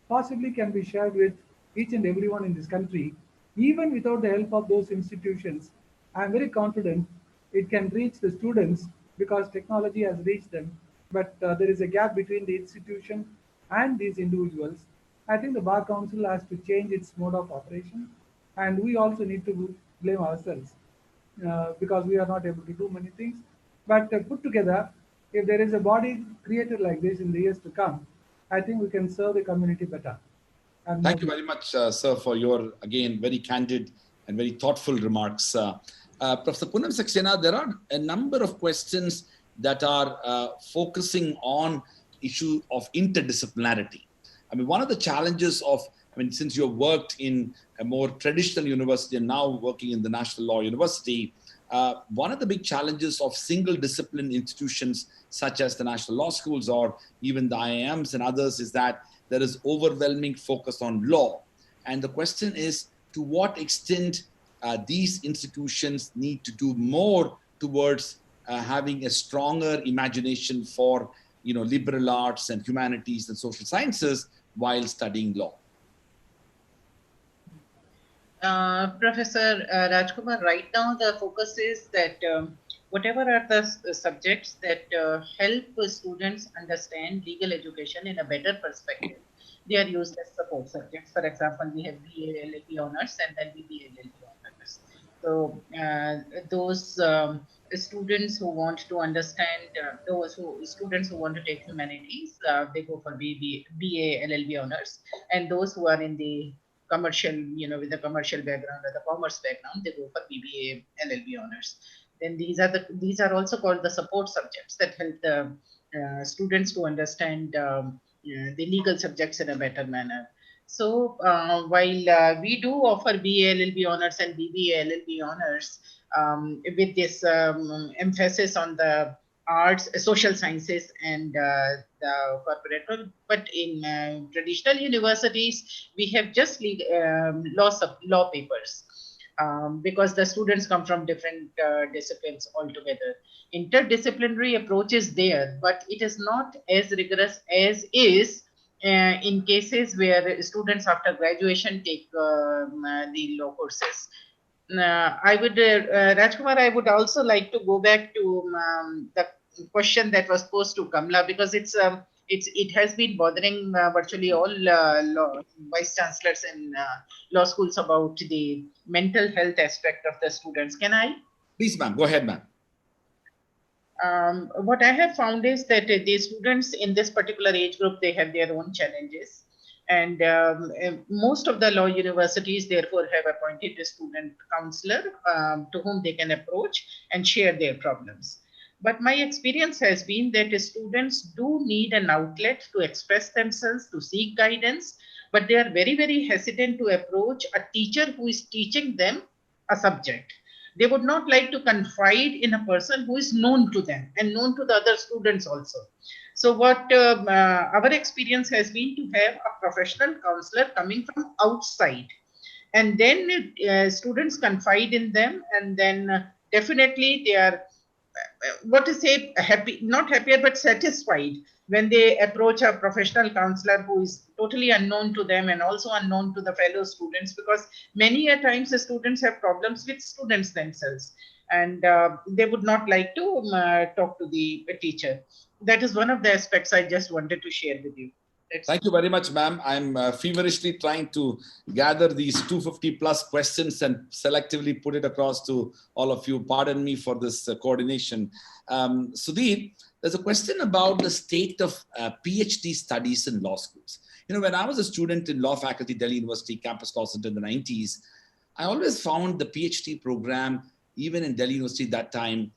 possibly can be shared with each and everyone in this country, even without the help of those institutions. I am very confident it can reach the students because technology has reached them, but there is a gap between the institution and these individuals. I think the Bar Council has to change its mode of operation, and we also need to blame ourselves because we are not able to do many things. But put together, if there is a body created like this in the years to come, I think we can serve the community better. And thank you very much, sir, for your, again, very candid and very thoughtful remarks. Professor Poonam Saxena, there are a number of questions that are focusing on issue of interdisciplinarity. I mean, one of the challenges of, I mean, since you've worked in a more traditional university and now working in the National Law University, one of the big challenges of single discipline institutions such as the National Law Schools or even the IIMs and others is that there is overwhelming focus on law. And the question is, to what extent these institutions need to do more towards having a stronger imagination for, you know, liberal arts and humanities and social sciences while studying law? Professor Rajkumar, right now the focus is that whatever are the subjects that help students understand legal education in a better perspective, they are used as support subjects. For example, we have BA LLB honors and then BBA LLB honors. So those students who want to understand, students who want to take humanities, they go for BA LLB honors, and those who are in the commercial, you know, with the commercial background or the commerce background, they go for BBA LLB honors. Then these are also called the support subjects that help the students to understand the legal subjects in a better manner. So while we do offer BA LLB honors and BBA LLB honors with this emphasis on the arts, social sciences, and the corporate, but in traditional universities, we have just law papers. Because the students come from different disciplines altogether. Interdisciplinary approach is there, but it is not as rigorous as is in cases where students after graduation take the law courses. I would, Rajkumar, I would also like to go back to the question that was posed to Kamla, because it has been bothering virtually all vice chancellors in law schools about the mental health aspect of the students. Can I? Please, ma'am. Go ahead, ma'am. What I have found is that the students in this particular age group, they have their own challenges. And most of the law universities, therefore, have appointed a student counselor to whom they can approach and share their problems. But my experience has been that students do need an outlet to express themselves, to seek guidance, but they are very, very hesitant to approach a teacher who is teaching them a subject. They would not like to confide in a person who is known to them and known to the other students also. So what our experience has been to have a professional counselor coming from outside, and then students confide in them, and then definitely they are what to say, happy, not happier, but satisfied when they approach a professional counselor who is totally unknown to them and also unknown to the fellow students, because many a times the students have problems with students themselves, and they would not like to talk to the teacher. That is one of the aspects I just wanted to share with you. Thank you very much, ma'am. I'm feverishly trying to gather these 250 plus questions and selectively put it across to all of you. Pardon me for this coordination. Sudhir, there's a question about the state of PhD studies in law schools. You know, when I was a student in law faculty, Delhi University Campus Law Center in the 90s, I always found the PhD program, even in Delhi University that time,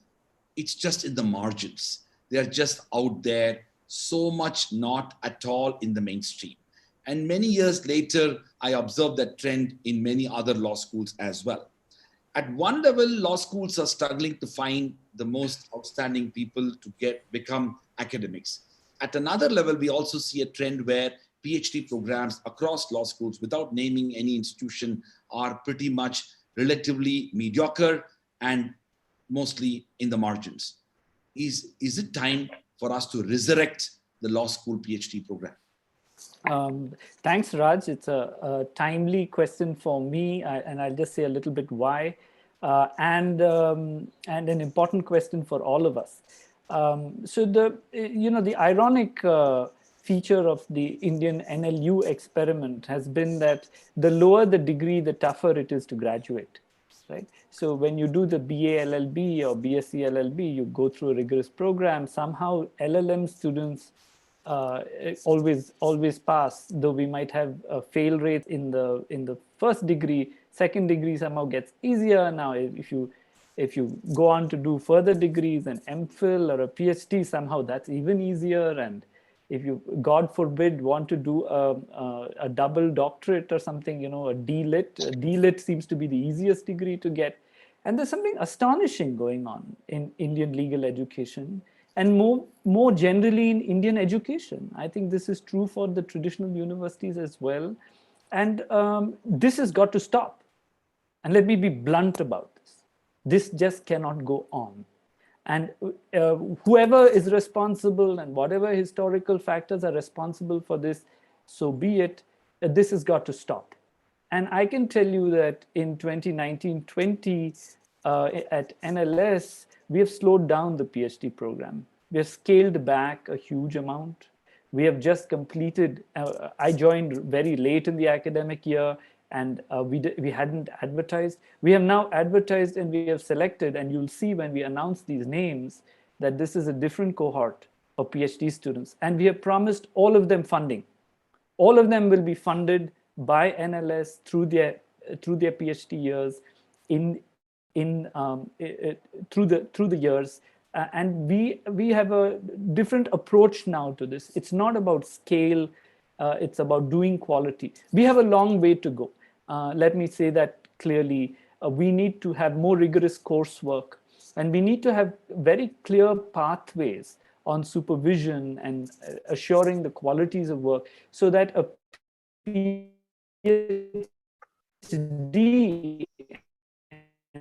it's just in the margins. They're just out there, so much not at all in the mainstream. And many years later, I observed that trend in many other law schools as well. At one level, law schools are struggling to find the most outstanding people to become academics. At another level, we also see a trend where PhD programs across law schools, without naming any institution, are pretty much relatively mediocre and mostly in the margins. Is it time for us to resurrect the law school PhD program? Thanks, Raj. It's a timely question for me, and I'll just say a little bit why, and an important question for all of us. So the ironic feature of the Indian NLU experiment has been that the lower the degree, the tougher it is to graduate. Right? So when you do the BA LLB or BSc LLB, you go through a rigorous program. Somehow LLM students always pass, though we might have a fail rate in the first degree. Second degree somehow gets easier. Now, if you go on to do further degrees, an MPhil or a PhD, somehow that's even easier. And if you, God forbid, want to do a double doctorate or something, you know, a D.Lit seems to be the easiest degree to get. And there's something astonishing going on in Indian legal education and more generally in Indian education. I think this is true for the traditional universities as well. And this has got to stop. And let me be blunt about this. This just cannot go on. And whoever is responsible and whatever historical factors are responsible for this, so be it, this has got to stop. And I can tell you that in 2019-20 at NLS, we have slowed down the PhD program. We have scaled back a huge amount. We have just completed, I joined very late in the academic year, and we hadn't advertised. We have now advertised and we have selected, and you'll see when we announce these names that this is a different cohort of PhD students. And we have promised all of them funding. All of them will be funded by NLS through their PhD years through the years. And we have a different approach now to this. It's not about scale. It's about doing quality. We have a long way to go. Let me say that clearly. We need to have more rigorous coursework, and we need to have very clear pathways on supervision and assuring the qualities of work, so that a PhD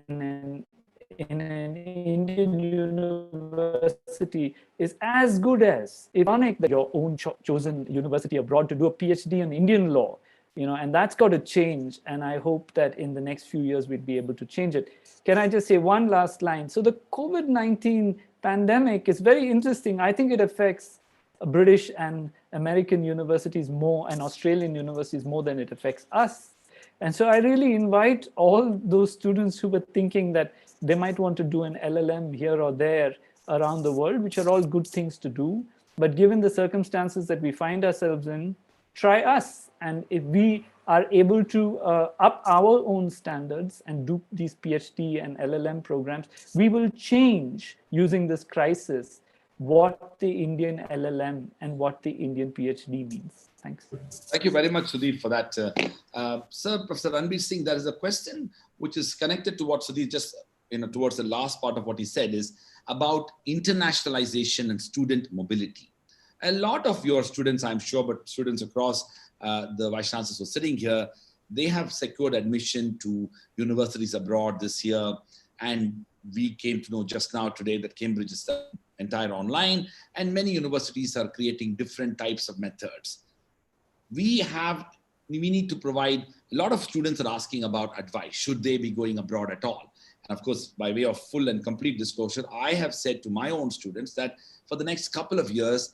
in an Indian university is as good as, ironic that your own chosen university abroad to do a PhD in Indian law, you know, and that's got to change. And I hope that in the next few years we'd be able to change it. Can I just say one last line? So the COVID-19 pandemic is very interesting. I think it affects British and American universities more and Australian universities more than it affects us. And so I really invite all those students who were thinking that they might want to do an LLM here or there around the world, which are all good things to do. But given the circumstances that we find ourselves in, try us. And if we are able to up our own standards and do these PhD and LLM programs, we will change, using this crisis, what the Indian LLM and what the Indian PhD means. Thanks. Thank you very much, Sudhir, for that. Sir, Professor Ranbir Singh, there is a question which is connected to what Sudhir just, towards the last part of what he said, is about internationalization and student mobility. A lot of your students, I'm sure, but students across the Vice Chancellors who are sitting here, they have secured admission to universities abroad this year. And we came to know just now today that Cambridge is entire online, and many universities are creating different types of methods. We need to provide, a lot of students are asking about advice. Should they be going abroad at all? And of course, by way of full and complete disclosure, I have said to my own students that for the next couple of years,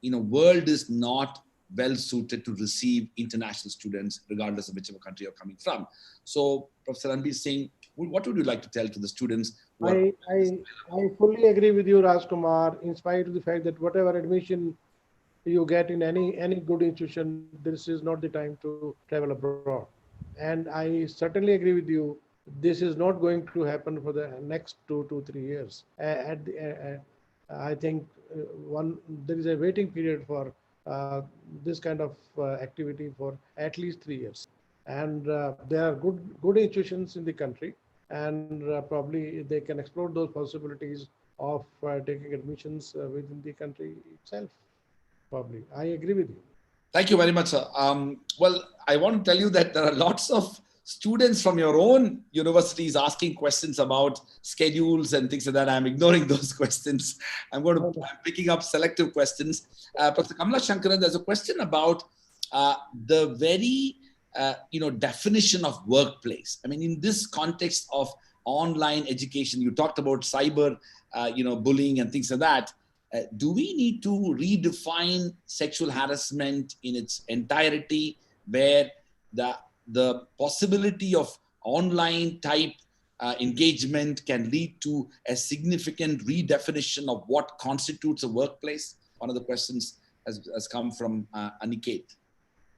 world is not well suited to receive international students, regardless of whichever country you're coming from. So Professor Ranbir is saying, what would you like to tell to the students? I fully agree with you, Rajkumar, in spite of the fact that whatever admission you get in any good institution, this is not the time to travel abroad. And I certainly agree with you. This is not going to happen for the next 2 to 3 years. I think there is a waiting period for this kind of activity for at least 3 years. And there are good institutions in the country, and probably they can explore those possibilities of taking admissions within the country itself. Probably, I agree with you. Thank you very much, sir. Well, I want to tell you that there are lots of students from your own universities asking questions about schedules and things like that. I'm ignoring those questions. I'm picking up selective questions. Professor Kamla Shankaran, there's a question about the very definition of workplace. I mean, in this context of online education, you talked about cyber, bullying and things like that. Do we need to redefine sexual harassment in its entirety, where the possibility of online type engagement can lead to a significant redefinition of what constitutes a workplace? One of the questions has come from Aniket.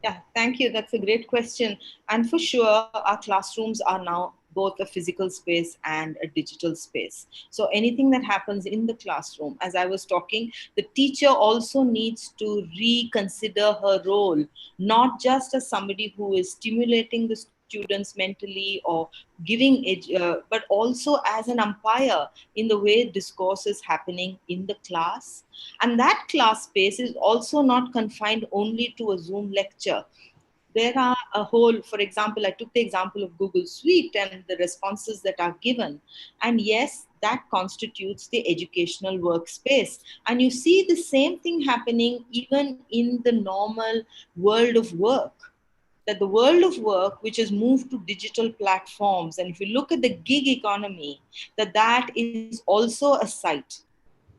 Yeah, thank you. That's a great question. And for sure, our classrooms are now both a physical space and a digital space. So anything that happens in the classroom, as I was talking, the teacher also needs to reconsider her role, not just as somebody who is stimulating the students mentally or giving but also as an umpire in the way discourse is happening in the class. And that class space is also not confined only to a Zoom lecture. There are a whole, for example, I took the example of Google Suite and the responses that are given. And yes, that constitutes the educational workspace. And you see the same thing happening even in the normal world of work. That the world of work, which has moved to digital platforms, and if you look at the gig economy, that is also a site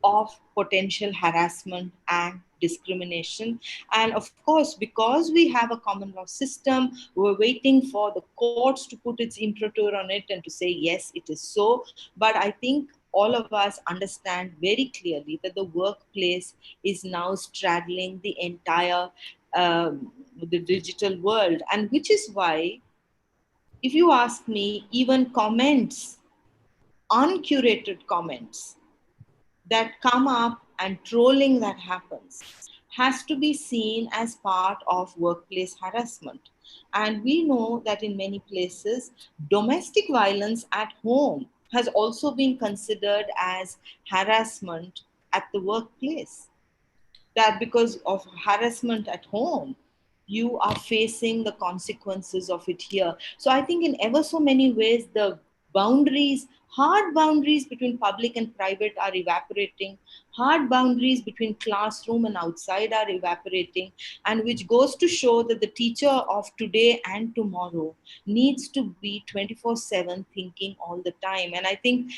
of potential harassment and discrimination. And of course, because we have a common law system, we're waiting for the courts to put its imprimatur on it and to say, yes, it is so. But I think all of us understand very clearly that the workplace is now straddling the entire the digital world. And which is why, if you ask me, even comments, uncurated comments that come up and trolling that happens has to be seen as part of workplace harassment. And we know that in many places, domestic violence at home has also been considered as harassment at the workplace. That because of harassment at home, you are facing the consequences of it here. So I think in ever so many ways, the boundaries, hard boundaries between public and private are evaporating. Hard boundaries between classroom and outside are evaporating, and which goes to show that the teacher of today and tomorrow needs to be 24/7 thinking all the time. And I think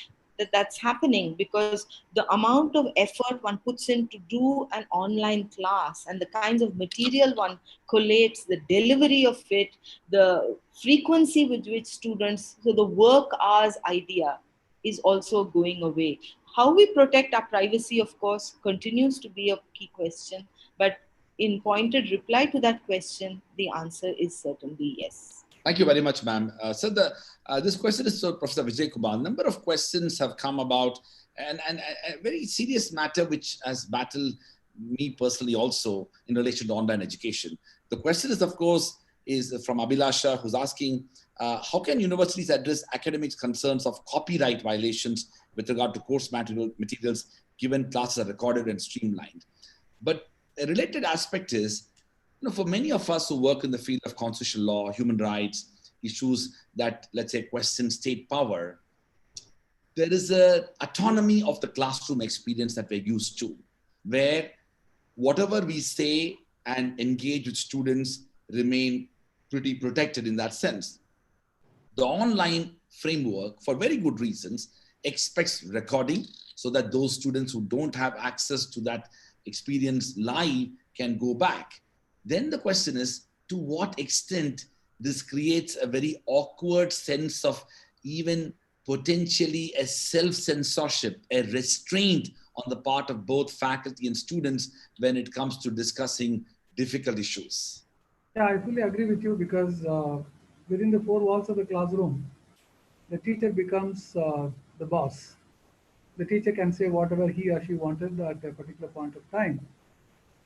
that's happening because the amount of effort one puts in to do an online class and the kinds of material one collates, the delivery of it, the frequency with which students, so the work hours idea is also going away. How we protect our privacy, of course, continues to be a key question, but in pointed reply to that question, the answer is certainly yes. Thank you very much, ma'am. So this question is to Professor Vijay Kumar. A number of questions have come about, and a very serious matter which has battled me personally also in relation to online education. The question is, of course, is from Abhilasha, who's asking, how can universities address academics' concerns of copyright violations with regard to course materials, given classes are recorded and streamlined? But a related aspect is, for many of us who work in the field of constitutional law, human rights, issues that, let's say, question state power, there is an autonomy of the classroom experience that we're used to, where whatever we say and engage with students remain pretty protected in that sense. The online framework, for very good reasons, expects recording so that those students who don't have access to that experience live can go back. Then the question is, to what extent this creates a very awkward sense of even potentially a self-censorship, a restraint on the part of both faculty and students when it comes to discussing difficult issues. Yeah, I fully agree with you because within the four walls of the classroom, the teacher becomes the boss. The teacher can say whatever he or she wanted at a particular point of time.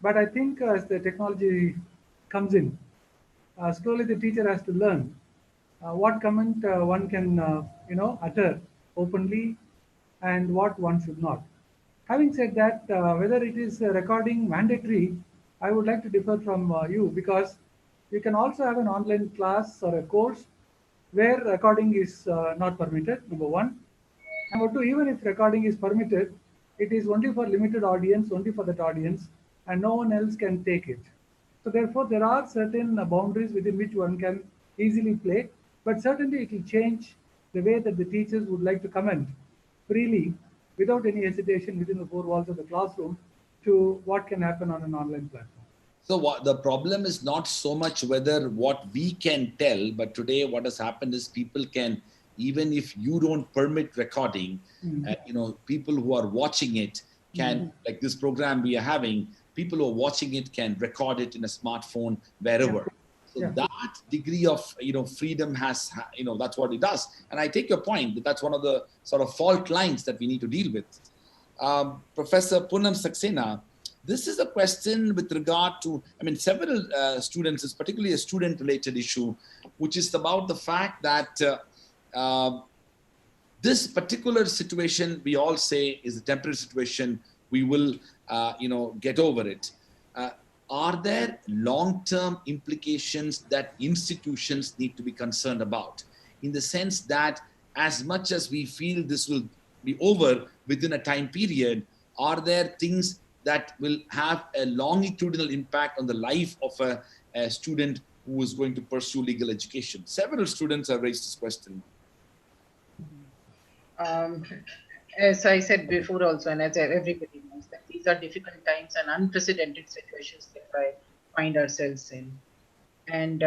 But I think as the technology comes in, slowly the teacher has to learn what comment one can utter openly and what one should not. Having said that, whether it is recording mandatory, I would like to differ from you because you can also have an online class or a course where recording is not permitted, number one. Number two, even if recording is permitted, it is only for limited audience, only for that audience, and no one else can take it. So therefore, there are certain boundaries within which one can easily play, but certainly it will change the way that the teachers would like to comment freely, without any hesitation within the four walls of the classroom, to what can happen on an online platform. So what the problem is not so much whether what we can tell, but today what has happened is people can, even if you don't permit recording, people who are watching it can, like this program we are having, people who are watching it can record it in a smartphone wherever. So that degree of freedom has, that's what it does. And I take your point that that's one of the sort of fault lines that we need to deal with. Professor Poonam Saxena, this is a question with regard to, several students, it's particularly a student-related issue, which is about the fact that this particular situation, we all say, is a temporary situation. We will, get over it. Are there long-term implications that institutions need to be concerned about? In the sense that as much as we feel this will be over within a time period, are there things that will have a longitudinal impact on the life of a student who is going to pursue legal education? Several students have raised this question. As I said before also, and as everybody knows, that these are difficult times and unprecedented situations that we find ourselves in. And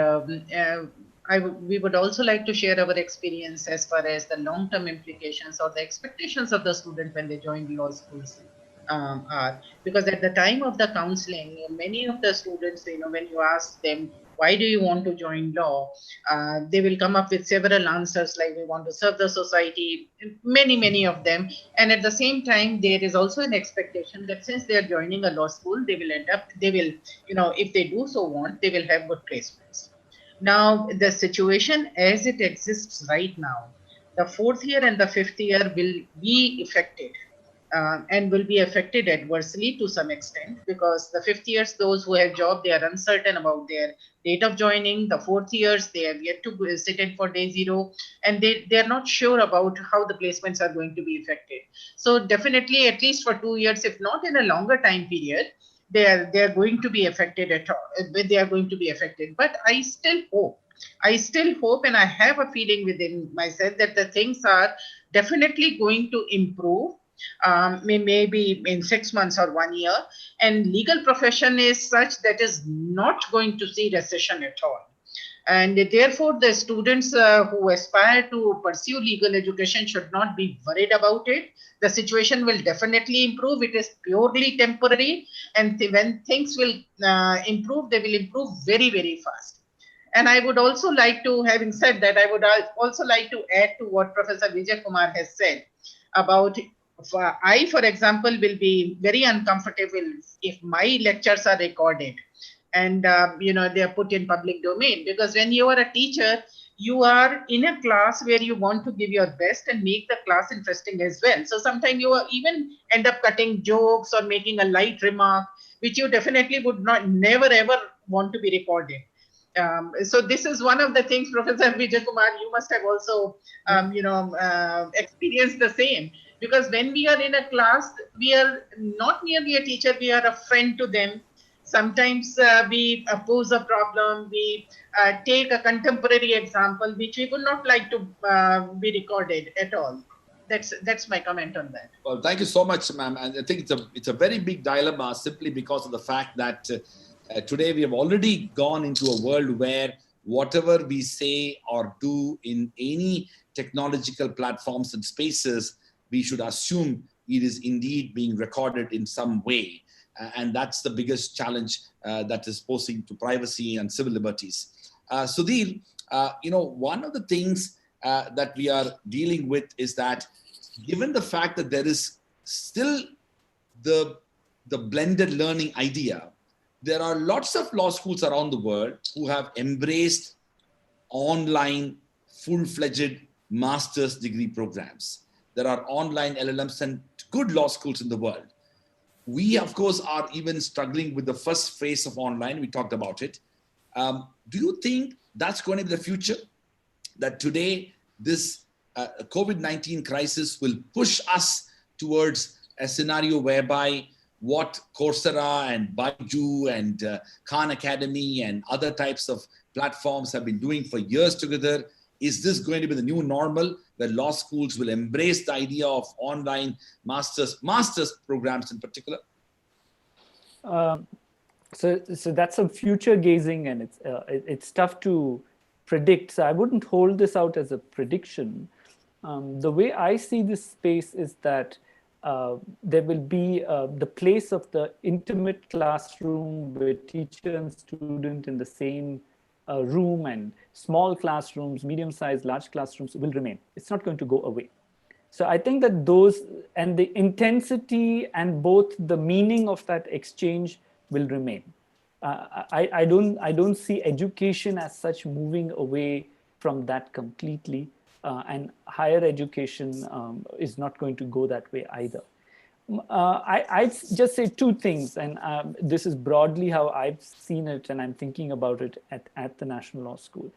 we would also like to share our experience as far as the long-term implications or the expectations of the student when they join law schools are. Because at the time of the counseling, many of the students, when you ask them, why do you want to join law? They will come up with several answers like we want to serve the society, many of them. And at the same time, there is also an expectation that since they are joining a law school, they will if they do so want, they will have good placements. Now, the situation as it exists right now, the fourth year and the fifth year will be affected. And will be affected adversely to some extent, because the fifth years, those who have job, they are uncertain about their date of joining. The fourth years, they have yet to sit in for day zero, and they are not sure about how the placements are going to be affected. So definitely, at least for 2 years, if not in a longer time period, they are going to be affected at all. They are going to be affected. But I still hope, and I have a feeling within myself that the things are definitely going to improve. Maybe in 6 months or 1 year, and legal profession is such that is not going to see recession at all. And therefore, the students who aspire to pursue legal education should not be worried about it. The situation will definitely improve. It is purely temporary. And when things will improve, they will improve very, very fast. And I would also like to, having said that, I would also like to add to what Professor Vijay Kumar has said about I, for example, will be very uncomfortable if my lectures are recorded and they are put in public domain, because when you are a teacher, you are in a class where you want to give your best and make the class interesting as well. So sometimes you even end up cutting jokes or making a light remark, which you definitely would never ever want to be recorded. So this is one of the things, Professor Vijay Kumar, you must have also experienced the same. Because when we are in a class, we are not merely a teacher, we are a friend to them. Sometimes we pose a problem, we take a contemporary example, which we would not like to be recorded at all. That's my comment on that. Well, thank you so much, ma'am. And I think it's a very big dilemma simply because of the fact that Today, we have already gone into a world where whatever we say or do in any technological platforms and spaces, we should assume it is indeed being recorded in some way. And that's the biggest challenge that is posing to privacy and civil liberties. Sudhir, one of the things that we are dealing with is that given the fact that there is still the blended learning idea, there are lots of law schools around the world who have embraced online full-fledged master's degree programs. There are online LLMs and good law schools in the world. We, of course, are even struggling with the first phase of online. We talked about it. Do you think that's going to be the future? That today, this COVID-19 crisis will push us towards a scenario whereby what Coursera and Baiju and Khan Academy and other types of platforms have been doing for years together, is this going to be the new normal where law schools will embrace the idea of online master's programs in particular? So that's some future gazing, and it's tough to predict. So I wouldn't hold this out as a prediction. The way I see this space is that there will be the place of the intimate classroom where teacher and student in the same room, and small classrooms, medium-sized, large classrooms will remain. It's not going to go away. So I think that those, and the intensity and both the meaning of that exchange will remain. I don't see education as such moving away from that completely. And higher education is not going to go that way either. I'd just say two things, and this is broadly how I've seen it, and I'm thinking about it at the National Law School.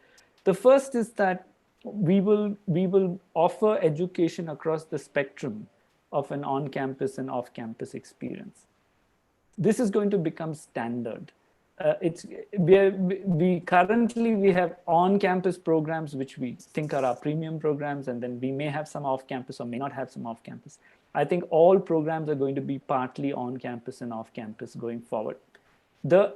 The first is that we will offer education across the spectrum of an on-campus and off-campus experience. This is going to become standard. We currently have on-campus programs which we think are our premium programs, and then we may have some off-campus or may not have some off-campus. I think all programs are going to be partly on-campus and off-campus going forward. The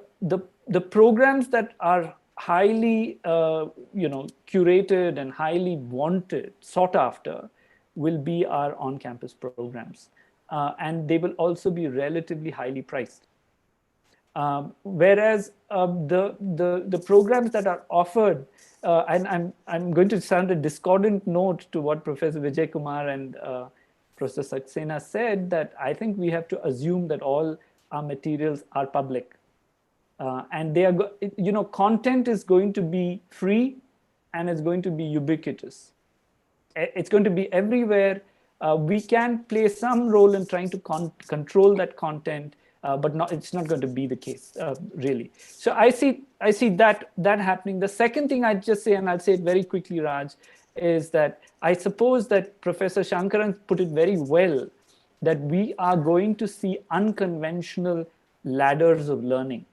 programs that are highly curated and highly wanted, sought after, will be our on-campus programs, and they will also be relatively highly priced. Whereas the programs that are offered, and I'm going to sound a discordant note to what Professor Vijay Kumar and Professor Saxena said, that I think we have to assume that all our materials are public, and they are, content is going to be free, and it's going to be ubiquitous. It's going to be everywhere. We can play some role in trying to control that content. But it's not going to be the case, really. So I see that happening. The second thing I'd just say, and I'll say it very quickly, Raj, is that I suppose that Professor Shankaran put it very well, that we are going to see unconventional ladders of learning.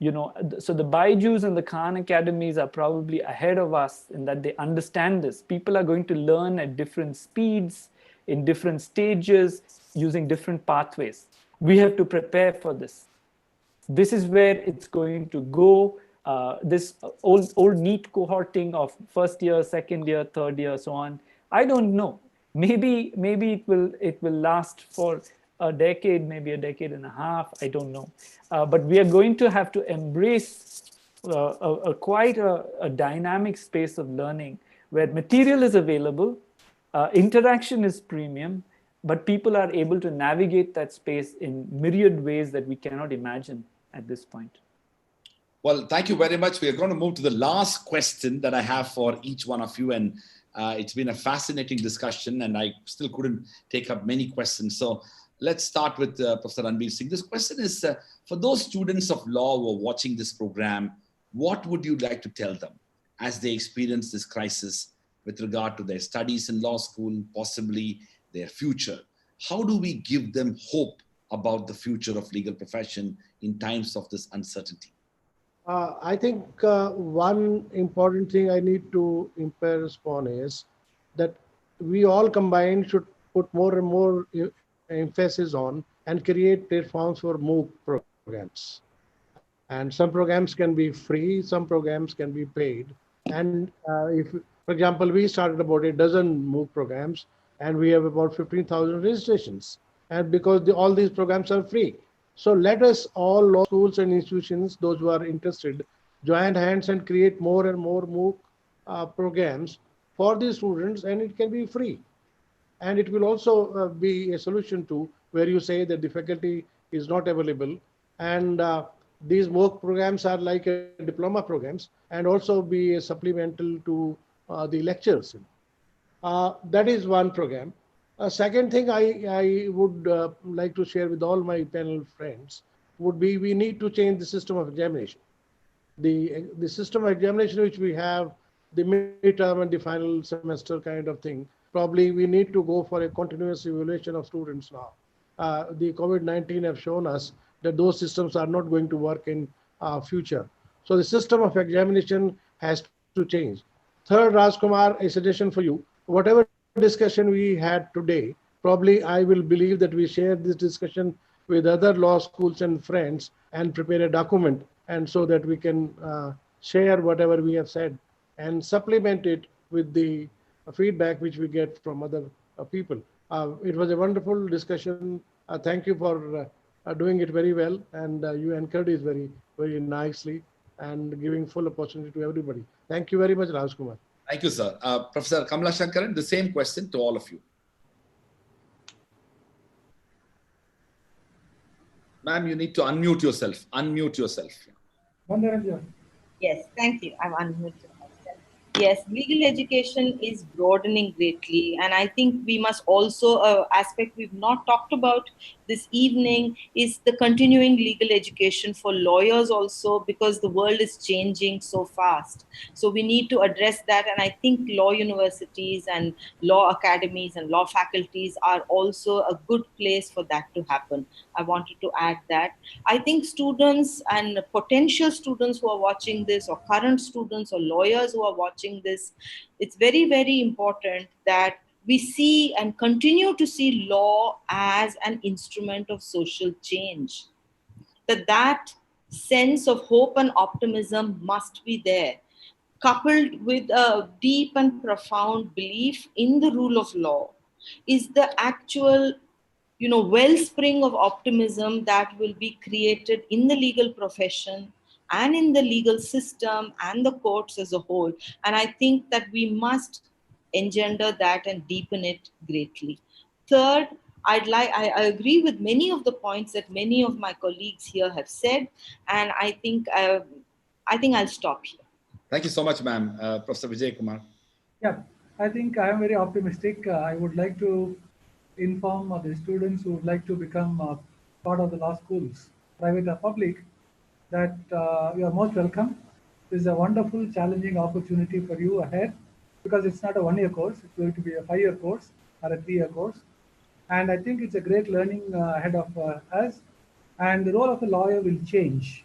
So the Baijus and the Khan Academies are probably ahead of us in that they understand this. People are going to learn at different speeds, in different stages, using different pathways. We have to prepare for this. This is where it's going to go. This old neat cohorting of first year, second year, third year, so on. I don't know. Maybe it will last for a decade, maybe a decade and a half. I don't know. But we are going to have to embrace quite a dynamic space of learning where material is available, interaction is premium, but people are able to navigate that space in myriad ways that we cannot imagine at this point. Well, thank you very much. We are going to move to the last question that I have for each one of you. And it's been a fascinating discussion, and I still couldn't take up many questions. So let's start with Professor Ranveer Singh. This question is, for those students of law who are watching this program, what would you like to tell them as they experience this crisis with regard to their studies in law school, possibly their future? How do we give them hope about the future of legal profession in times of this uncertainty? I think one important thing I need to impress upon is that we all combined should put more and more emphasis on and create platforms for MOOC programs. And some programs can be free, some programs can be paid. And if, for example, we started about a dozen MOOC programs, and we have about 15,000 registrations. And because all these programs are free. So let us all law schools and institutions, those who are interested, join hands and create more and more MOOC programs for the students, and it can be free. And it will also be a solution to where you say that the faculty is not available. And these MOOC programs are like a diploma programs and also be a supplemental to the lectures. That is one program. Second thing I would like to share with all my panel friends would be we need to change the system of examination. The system of examination which we have, the midterm and the final semester kind of thing, probably we need to go for a continuous evaluation of students now. The COVID-19 have shown us that those systems are not going to work in future. So the system of examination has to change. Third, Rajkumar, a suggestion for you, whatever discussion we had today, probably I will believe that we share this discussion with other law schools and friends and prepare a document, and so that we can share whatever we have said and supplement it with the feedback which we get from other people. It was a wonderful discussion. Thank you for doing it very well, and you anchored it very, very nicely and giving full opportunity to everybody. Thank you very much, Rajkumar. Thank you, sir. Professor Kamla Shankaran, the same question to all of you. Ma'am, you need to unmute yourself. Unmute yourself. Yes, thank you. I'm unmuted myself. Yes, legal education is broadening greatly. And I think we must also, aspect we've not talked about this evening is the continuing legal education for lawyers also, because the world is changing so fast. So we need to address that. And I think law universities and law academies and law faculties are also a good place for that to happen. I wanted to add that. I think students and potential students who are watching this, or current students or lawyers who are watching this, it's very, very important that we see and continue to see law as an instrument of social change. That sense of hope and optimism must be there, coupled with a deep and profound belief in the rule of law, is the actual wellspring of optimism that will be created in the legal profession and in the legal system and the courts as a whole. And I think that we must engender that and deepen it greatly. Third, I agree with many of the points that many of my colleagues here have said, and I think I'll stop here. Thank you so much, ma'am. Professor Vijay Kumar. Yeah, I think I am very optimistic. I would like to inform the students who would like to become part of the law schools, private or public, that you are most welcome. This is a wonderful, challenging opportunity for you ahead, because it's not a one-year course. It's going to be a 5-year course or a 3-year course. And I think it's a great learning ahead of us. And the role of a lawyer will change.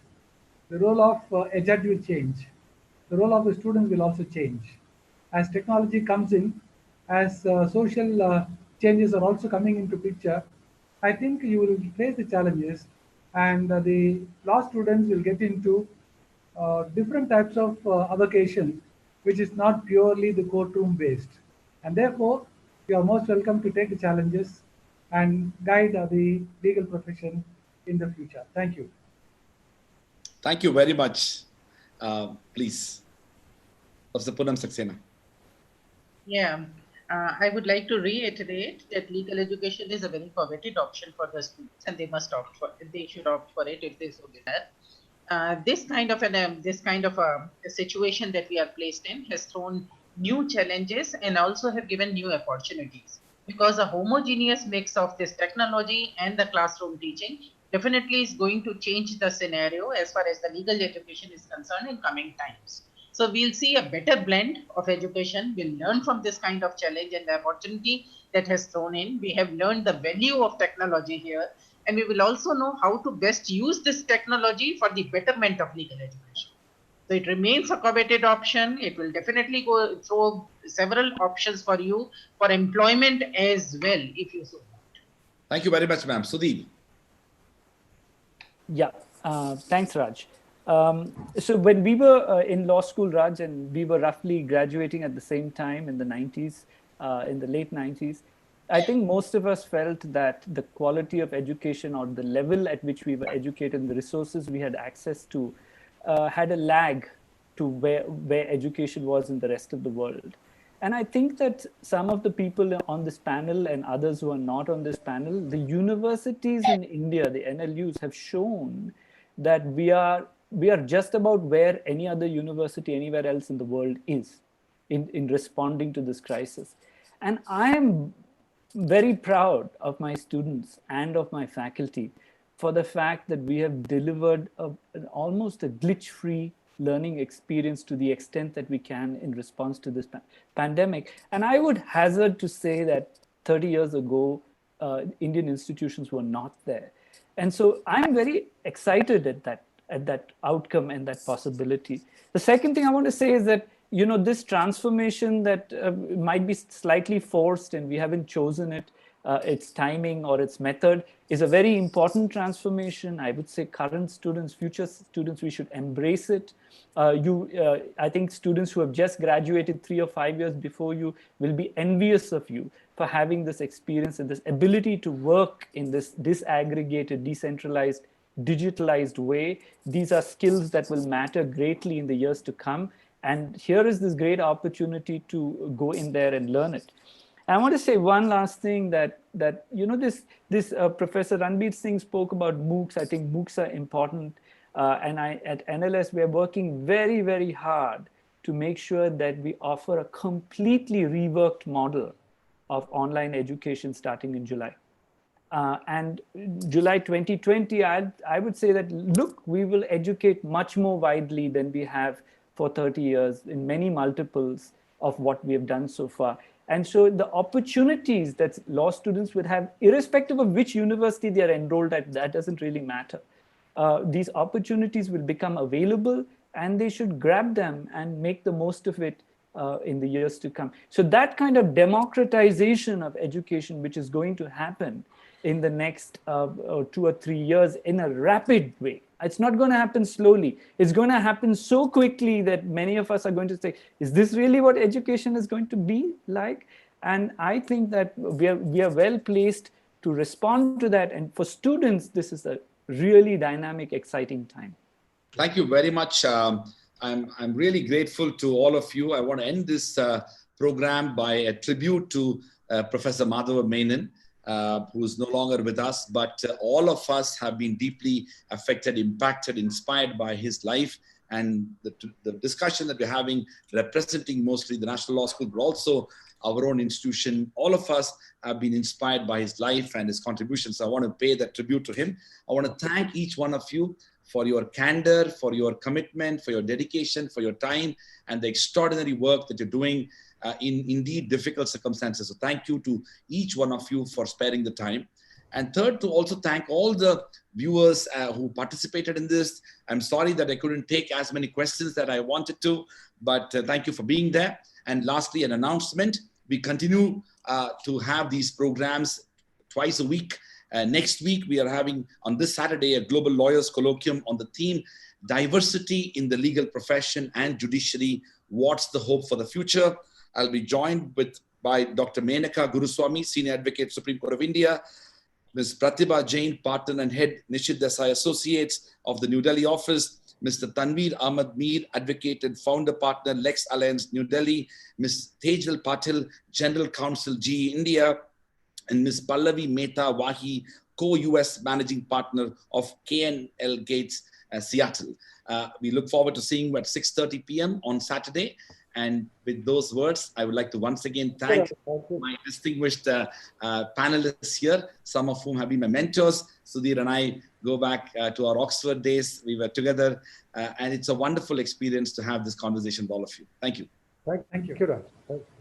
The role of a judge will change. The role of the students will also change. As technology comes in, as social changes are also coming into picture, I think you will face the challenges, and the law students will get into different types of avocation, which is not purely the courtroom based. And therefore, you are most welcome to take the challenges and guide the legal profession in the future. Thank you. Thank you very much. Please, Professor Poonam Saxena. Yeah, I would like to reiterate that legal education is a very coveted option for the students, and they must opt for it. They should opt for it if they so desire. This kind of a situation that we are placed in has thrown new challenges and also have given new opportunities, because a homogeneous mix of this technology and the classroom teaching definitely is going to change the scenario as far as the legal education is concerned in coming times. So we'll see a better blend of education. We'll learn from this kind of challenge and the opportunity that has thrown in. We have learned the value of technology here, and we will also know how to best use this technology for the betterment of legal education. So it remains a coveted option. It will definitely go through several options for you for employment as well, if you so want. Thank you very much, ma'am. Sudeep. Yeah, thanks, Raj. So when we were in law school, Raj, and we were roughly graduating at the same time in the 90s, in the late 90s, I think most of us felt that the quality of education or the level at which we were educated and the resources we had access to had a lag to where education was in the rest of the world. And I think that some of the people on this panel and others who are not on this panel, the universities in India, the NLUs, have shown that we are just about where any other university anywhere else in the world is in responding to this crisis. And I am very proud of my students and of my faculty for the fact that we have delivered almost a glitch-free learning experience to the extent that we can in response to this pandemic. And I would hazard to say that 30 years ago, Indian institutions were not there. And so I'm very excited at that outcome and that possibility. The second thing I want to say is that, you know, this transformation that might be slightly forced and we haven't chosen it, its timing or its method, is a very important transformation. I would say current students, future students, we should embrace it. I think students who have just graduated 3 or 5 years before you will be envious of you for having this experience and this ability to work in this disaggregated, decentralized, digitalized way. These are skills that will matter greatly in the years to come. And here is this great opportunity to go in there and learn it. I want to say one last thing that you know, this Professor Ranbir Singh spoke about MOOCs. I think MOOCs are important. And at NLS, we are working very, very hard to make sure that we offer a completely reworked model of online education starting in July. And July 2020, I would say that, look, we will educate much more widely than we have for 30 years in many multiples of what we have done so far. And so the opportunities that law students would have, irrespective of which university they are enrolled at, that doesn't really matter. These opportunities will become available and they should grab them and make the most of it in the years to come. So that kind of democratization of education, which is going to happen in the next 2 or 3 years in a rapid way. It's not going to happen slowly. It's going to happen so quickly that many of us are going to say, is this really what education is going to be like? And I think that we are well placed to respond to that. And for students, this is a really dynamic, exciting time. Thank you very much. I'm really grateful to all of you. I want to end this program by a tribute to Professor Madhava Menon, who is no longer with us, but all of us have been deeply affected, impacted, inspired by his life and the discussion that we're having, representing mostly the National Law School, but also our own institution. All of us have been inspired by his life and his contributions. So I want to pay that tribute to him. I want to thank each one of you for your candor, for your commitment, for your dedication, for your time, and the extraordinary work that you're doing in indeed difficult circumstances. So thank you to each one of you for sparing the time. And third, to also thank all the viewers who participated in this. I'm sorry that I couldn't take as many questions that I wanted to, but thank you for being there. And lastly, an announcement. We continue to have these programs twice a week. Next week, we are having on this Saturday a Global Lawyers Colloquium on the theme Diversity in the Legal Profession and Judiciary. What's the hope for the future? I'll be joined by Dr. Menaka Guruswamy, Senior Advocate, Supreme Court of India, Ms. Pratibha Jain, Partner and Head, Nishit Desai Associates of the New Delhi office, Mr. Tanveer Ahmad Mir, Advocate and Founder Partner, Lex Alliance, New Delhi, Ms. Tejal Patil, General Counsel, GE India, and Ms. Pallavi Mehta Wahi, Co-US Managing Partner of KNL Gates, Seattle. We look forward to seeing you at 6:30 p.m. on Saturday. And with those words, I would like to once again thank my distinguished panelists here, some of whom have been my mentors. Sudhir and I go back to our Oxford days. We were together, and it's a wonderful experience to have this conversation with all of you. Thank you. Thank you, Raj. Thank you.